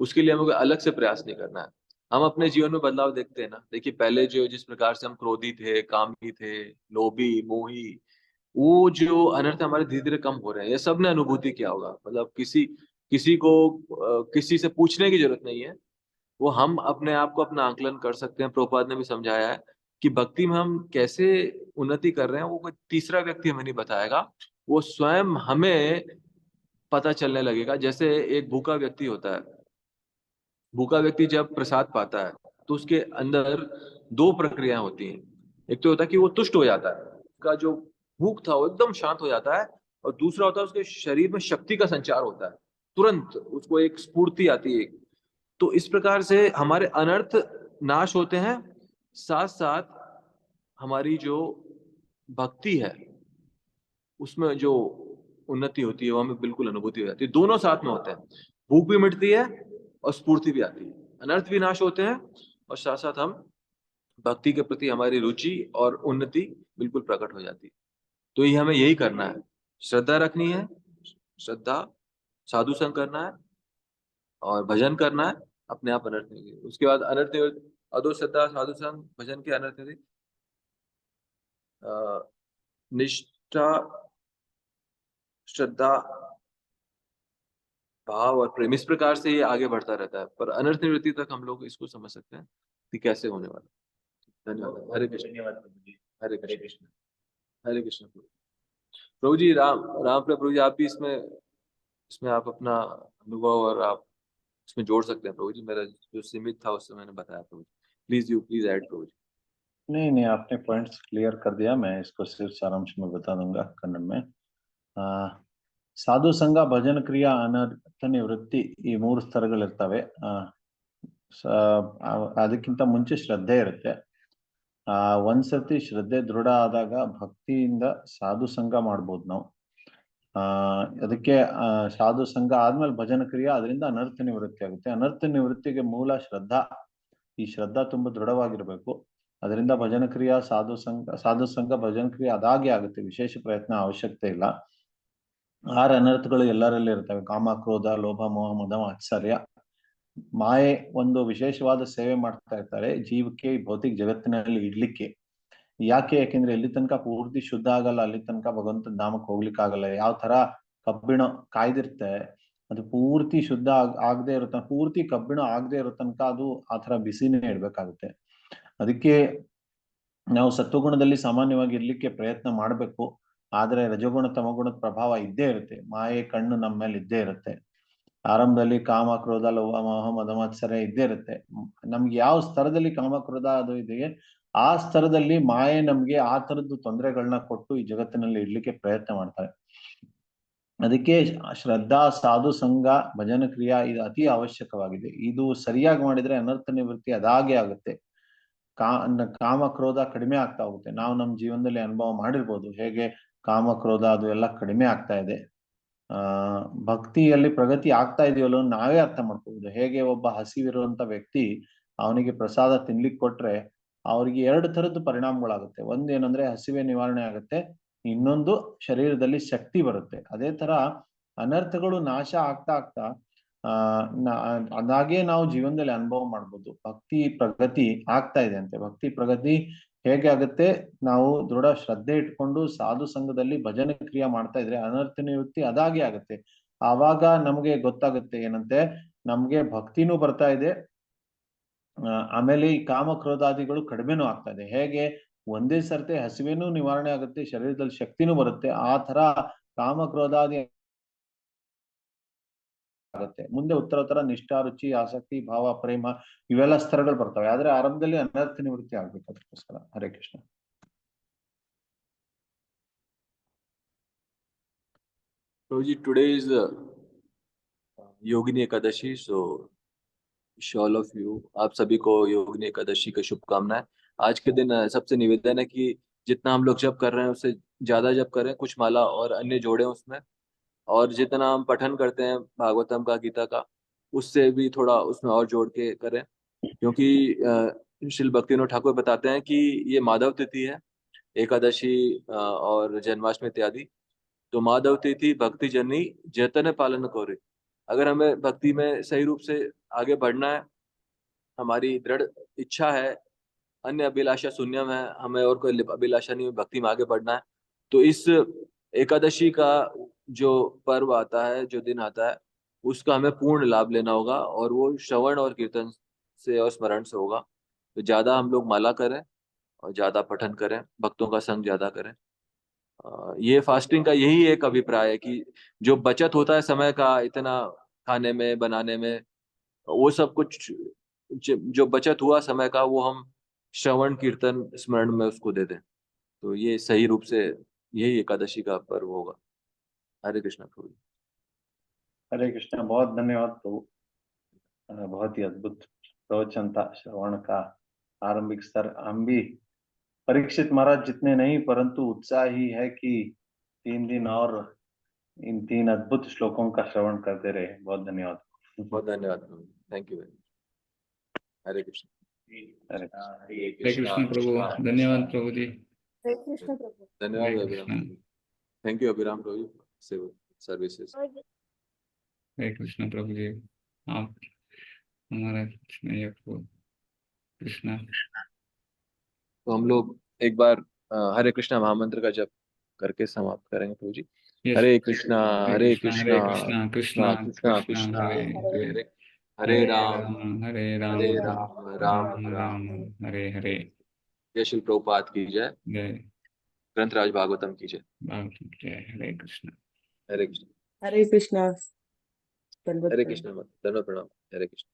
उसके लिए हमें कोई अलग से प्रयास नहीं करना है। हम अपने जीवन में बदलाव देखते हैं ना। देखिए, पहले जो जिस प्रकार से हम क्रोधी थे, कामी थे, लोभी, मोही, वो जो अनर्थ हमारे धीरे धीरे कम हो रहे हैं। ये सबने अनुभूति किया होगा। मतलब किसी किसी को किसी से पूछने की जरूरत नहीं है, वो हम अपने आप को अपना आंकलन कर सकते हैं। प्रभुपाद ने भी समझाया है कि भक्ति में हम कैसे उन्नति कर रहे हैं वो कोई तीसरा व्यक्ति हमें नहीं बताएगा, वो स्वयं हमें पता चलने लगेगा। जैसे एक भूखा व्यक्ति होता है, भूखा व्यक्ति जब प्रसाद पाता है तो उसके अंदर 2 प्रक्रियाएं होती हैं। एक तो होता है कि वो तुष्ट हो जाता है, उसका जो भूख था वो एकदम शांत हो जाता है, और दूसरा होता है उसके शरीर में शक्ति का संचार होता है, तुरंत उसको एक स्फूर्ति आती है। तो इस प्रकार से हमारे अनर्थ नाश होते हैं, साथ साथ हमारी जो भक्ति है उसमें जो उन्नति होती है वो हमें बिल्कुल अनुभूति हो जाती है। दोनों साथ में होते हैं, भूख भी मिटती है और स्फूर्ति भी आती है, अनर्थ भी नाश होते हैं और साथ साथ हम भक्ति के प्रति हमारी रुचि और उन्नति बिल्कुल प्रकट हो जाती है। तो ये हमें यही करना है, श्रद्धा रखनी है, श्रद्धा, साधु संग करना है और भजन करना है, अपने आप अनर्थ नहीं। उसके बाद अनर्थ अदो श्रद्धा, साधु संग, भजन के अनर्थ नहीं, निष्ठा, श्रद्धा, भाव और प्रेम, इस प्रकार से ये आगे बढ़ता रहता है। पर अनर्थ निवृत्ति तक हम लोग इसको समझ सकते हैं कि कैसे होने वाला। धन्यवाद। हरे कृष्ण। धन्यवाद प्रभु जी। हरे हरे कृष्ण। कृष्ण। हरे कृष्ण। प्रभु जी, राम राम प्रभु जी, आप भी इसमें इसमें आप अपना अनुभव और आप इसमें जोड़ सकते हैं प्रभु जी। मेरा जो सीमित था उससे मैंने बताया प्रभु जी। प्लीज ऐड प्रभु जी। नहीं नहीं, आपने पॉइंट्स क्लियर कर दिया। मैं इसको सिर्फ सारांश में बता दूंगा कन्नड़ में। ಸಾಧು ಸಂಘ ಭಜನ ಕ್ರಿಯಾ ಅನರ್ಥ ನಿವೃತ್ತಿ ಈ 3 ಸ್ತರಗಳಿರ್ತವೆ. ಅದಕ್ಕಿಂತ ಮುಂಚೆ ಶ್ರದ್ಧೆ ಇರುತ್ತೆ. ಒಂದ್ಸತಿ ಶ್ರದ್ಧೆ ದೃಢ ಆದಾಗ ಭಕ್ತಿಯಿಂದ ಸಾಧು ಸಂಘ ಮಾಡ್ಬೋದು ನಾವು. ಅದಕ್ಕೆ ಸಾಧು ಸಂಘ ಆದ್ಮೇಲೆ ಭಜನ ಕ್ರಿಯಾ, ಅದರಿಂದ ಅನರ್ಥ ನಿವೃತ್ತಿ ಆಗುತ್ತೆ. ಅನರ್ಥ ನಿವೃತ್ತಿಗೆ ಮೂಲ ಶ್ರದ್ಧಾ. ಈ ಶ್ರದ್ಧಾ ತುಂಬಾ ದೃಢವಾಗಿರ್ಬೇಕು. ಅದರಿಂದ ಭಜನ ಕ್ರಿಯಾ, ಸಾಧು ಸಂಘ ಭಜನ ಕ್ರಿಯಾ ಅದಾಗೆ ಆಗುತ್ತೆ, ವಿಶೇಷ ಪ್ರಯತ್ನ ಅವಶ್ಯಕತೆ ಇಲ್ಲ. 6 ಅನರ್ಥಗಳು ಎಲ್ಲರಲ್ಲಿ ಇರ್ತವೆ: ಕಾಮ, ಕ್ರೋಧ, ಲೋಭ, ಮೋಹ, ಮದ, ಮಾತ್ಸರ್ಯ. ಮಾಯೆ ಒಂದು ವಿಶೇಷವಾದ ಸೇವೆ ಮಾಡ್ತಾ ಇರ್ತಾರೆ ಜೀವಕ್ಕೆ ಈ ಭೌತಿಕ ಜಗತ್ತಿನಲ್ಲಿ ಇಡ್ಲಿಕ್ಕೆ. ಯಾಕೆಂದ್ರೆ ಎಲ್ಲಿ ತನಕ ಪೂರ್ತಿ ಶುದ್ಧ ಆಗಲ್ಲ ಅಲ್ಲಿ ತನಕ ಭಗವಂತನ ಧಾಮಕ್ಕೆ ಹೋಗ್ಲಿಕ್ಕೆ ಆಗಲ್ಲ. ಯಾವ ತರ ಕಬ್ಬಿಣ ಕಾಯ್ದಿರುತ್ತೆ, ಅದು ಪೂರ್ತಿ ಶುದ್ಧ ಆಗದೆ ಇರೋ ತನಕ, ಪೂರ್ತಿ ಕಬ್ಬಿಣ ಆಗದೆ ಇರೋ ತನಕ ಅದು ಆ ತರ ಬಿಸಿನೇ ಇಡ್ಬೇಕಾಗುತ್ತೆ. ಅದಕ್ಕೆ ನಾವು ಸತ್ವಗುಣದಲ್ಲಿ ಸಾಮಾನ್ಯವಾಗಿ ಇರ್ಲಿಕ್ಕೆ ಪ್ರಯತ್ನ ಮಾಡ್ಬೇಕು. ಆದ್ರೆ ರಜೋಗುಣ ತಮಗುಣದ ಪ್ರಭಾವ ಇದ್ದೇ ಇರುತ್ತೆ, ಮಾಯೆ ಕಣ್ಣು ನಮ್ಮ ಮೇಲೆ ಇದ್ದೇ ಇರುತ್ತೆ. ಆರಂಭದಲ್ಲಿ ಕಾಮ, ಕ್ರೋಧ, ಲೋಭ, ಮೋಹ, ಮದ, ಮಾತ್ಸರ್ಯ ಇದ್ದೇ ಇರುತ್ತೆ. ನಮ್ಗೆ ಯಾವ ಸ್ತರದಲ್ಲಿ ಕಾಮ, ಕ್ರೋಧ ಅದು ಇದೆಯೇ ಆ ಸ್ತರದಲ್ಲಿ ಮಾಯೆ ನಮ್ಗೆ ಆ ತರದ್ದು ತೊಂದರೆಗಳನ್ನ ಕೊಟ್ಟು ಈ ಜಗತ್ತಿನಲ್ಲಿ ಇಡ್ಲಿಕ್ಕೆ ಪ್ರಯತ್ನ ಮಾಡ್ತಾರೆ. ಅದಕ್ಕೆ ಶ್ರದ್ಧಾ, ಸಾಧು ಸಂಘ, ಭಜನ ಕ್ರಿಯಾ ಇದು ಅತಿ ಅವಶ್ಯಕವಾಗಿದೆ. ಇದು ಸರಿಯಾಗಿ ಮಾಡಿದ್ರೆ ಅನರ್ಥ ನಿವೃತ್ತಿ ಅದಾಗೆ ಆಗುತ್ತೆ. ಕಾಮ ಕ್ರೋಧ ಕಡಿಮೆ ಆಗ್ತಾ ಹೋಗುತ್ತೆ. ನಾವು ನಮ್ಮ ಜೀವನದಲ್ಲಿ ಅನುಭವ ಮಾಡಿರ್ಬೋದು ಹೇಗೆ ಕಾಮ ಕ್ರೋಧ ಅದು ಎಲ್ಲ ಕಡಿಮೆ ಆಗ್ತಾ ಇದೆ. ಭಕ್ತಿಯಲ್ಲಿ ಪ್ರಗತಿ ಆಗ್ತಾ ಇದೆಯಲ್ಲೋ ನಾವೇ ಅರ್ಥ ಮಾಡ್ಕೋಬಹುದು. ಹೇಗೆ ಒಬ್ಬ ಹಸಿವಿರುವಂತ ವ್ಯಕ್ತಿ ಅವನಿಗೆ ಪ್ರಸಾದ ತಿನ್ಲಿಕ್ಕೆ ಕೊಟ್ರೆ ಅವ್ರಿಗೆ 2 ತರದ್ದು ಪರಿಣಾಮಗಳಾಗುತ್ತೆ. ಒಂದೇನಂದ್ರೆ ಹಸಿವೆ ನಿವಾರಣೆ ಆಗುತ್ತೆ, ಇನ್ನೊಂದು ಶರೀರದಲ್ಲಿ ಶಕ್ತಿ ಬರುತ್ತೆ. ಅದೇ ತರ ಅನರ್ಥಗಳು ನಾಶ ಆಗ್ತಾ ಆಗ್ತಾ ಅದಾಗೆ ನಾವು ಜೀವನದಲ್ಲಿ ಅನುಭವ ಮಾಡ್ಬೋದು. ಭಕ್ತಿ ಪ್ರಗತಿ ಆಗ್ತಾ ಇದೆ ಅಂತೆ. ಭಕ್ತಿ ಪ್ರಗತಿ ಹೇಗೆ ಆಗುತ್ತೆ? ನಾವು ದೃಢ ಶ್ರದ್ಧೆ ಇಟ್ಕೊಂಡು ಸಾಧು ಸಂಘದಲ್ಲಿ ಭಜನೆ ಕ್ರಿಯೆ ಮಾಡ್ತಾ ಇದ್ರೆ ಅನರ್ಥ ನಿವೃತ್ತಿ ಅದಾಗೆ ಆಗುತ್ತೆ. ಆವಾಗ ನಮ್ಗೆ ಗೊತ್ತಾಗುತ್ತೆ ಏನಂತೆ, ನಮ್ಗೆ ಭಕ್ತಿನೂ ಬರ್ತಾ ಇದೆ, ಆಮೇಲೆ ಈ ಕಾಮ ಕ್ರೋಧಾದಿಗಳು ಕಡಿಮೆನೂ ಆಗ್ತಾ ಇದೆ. ಹೇಗೆ ಒಂದೇ ಸರ್ತೆ ಹಸಿವೆನೂ ನಿವಾರಣೆ ಆಗುತ್ತೆ, ಶರೀರದಲ್ಲಿ ಶಕ್ತಿನೂ ಬರುತ್ತೆ, ಆ ತರ ಕಾಮ ಕ್ರೋಧಾದಿ ಆಗುತ್ತೆ. ಮುಂದೆ ಉತ್ತರ ನಿಷ್ಠಾ, ರುಚಿ, ಆಸಕ್ತಿ, ಭಾವ, ಪ್ರೇಮ ಇವೆಲ್ಲ ಸ್ತರಗಳು ಬರ್ತವೆ. ಆದ್ರೆ ಆರಂಭದಲ್ಲಿ ಅನರ್ಥ ನಿವೃತ್ತಿ ಆಗ್ಬೇಕು. ಅದಕ್ಕೋಸ್ಕರ Hare Krishna. Prabhuji, today is Yogini Ekadashi, so wish all of you, आप सभी को योगिनी एकादशी की शुभकामनाएं। आज के दिन सबसे निवेदन है कि जितना हम लोग जप कर रहे हैं उससे ज्यादा जप करें, कुछ माला और अन्य जोड़े उसमें, और जितना हम पठन करते हैं भागवतम का, गीता का, उससे भी थोड़ा उसमें और जोड़ के करें। क्योंकि श्रील भक्तिविनोद ठाकुर बताते हैं कि ये माधव तिथि है, एकादशी और जन्माष्टमी इत्यादि। तो माधव तिथि भक्ति जनी जतन पालन करे। अगर हमें भक्ति में सही रूप से आगे बढ़ना है, हमारी दृढ़ इच्छा है, अन्य अभिलाषा शून्यम है, हमें और कोई अभिलाषा नहीं, भक्ति में आगे बढ़ना है, तो इस एकादशी का जो पर्व आता है, जो दिन आता है, उसका हमें पूर्ण लाभ लेना होगा, और वो श्रवण और कीर्तन से और स्मरण से होगा। तो ज्यादा हम लोग माला करें और ज्यादा पठन करें, भक्तों का संग ज्यादा करें। ये फास्टिंग का यही एक अभिप्राय है कि जो बचत होता है समय का, इतना खाने में बनाने में, वो सब कुछ जो बचत हुआ समय का, वो हम श्रवण कीर्तन स्मरण में उसको दे दें। तो ये सही रूप से यही एकादशी का पर्व होगा। हरे कृष्णा प्रभु। हरे कृष्णा। बहुत धन्यवाद प्रभु, बहुत ही अद्भुत प्रवचन था। श्रवण का आरंभिक स्तर हम भी परीक्षित महाराज जितने नहीं, परंतु उत्साह ही है कि 3 दिन और इन 3 अद्भुत श्लोकों का श्रवण करते रहे। बहुत धन्यवाद। बहुत धन्यवाद प्रभु, thank you very much. Hare Krishna. Hare Hare Krishna प्रभु, धन्यवाद प्रभु जी। हरे कृष्ण प्रभु। धन्यवाद हरे अभिराम कृष्ण। प्रभु, थैंक यू अभिराम प्रभु सर्विसेज। हरे कृष्ण प्रभु जी, आप हमारा कृष्णा। तो हम लोग एक बार हरे कृष्णा महामंत्र का जप करके समाप्त करेंगे प्रभु जी। हरे कृष्णा हरे कृष्णा कृष्णा कृष्णा कृष्णा कृष्णा कृष्णा हरे हरे हरे, हरे हरे राम हरे राम हरे राम राम राम राम राम हरे हरे। जय श्री प्रभुपाद की जय, जय ग्रंथराज भागवतम की जय। जय। हरे कृष्ण। हरे कृष्ण। हरे कृष्णा। हरे कृष्ण, धन्यवाद प्रणाम। हरे कृष्ण।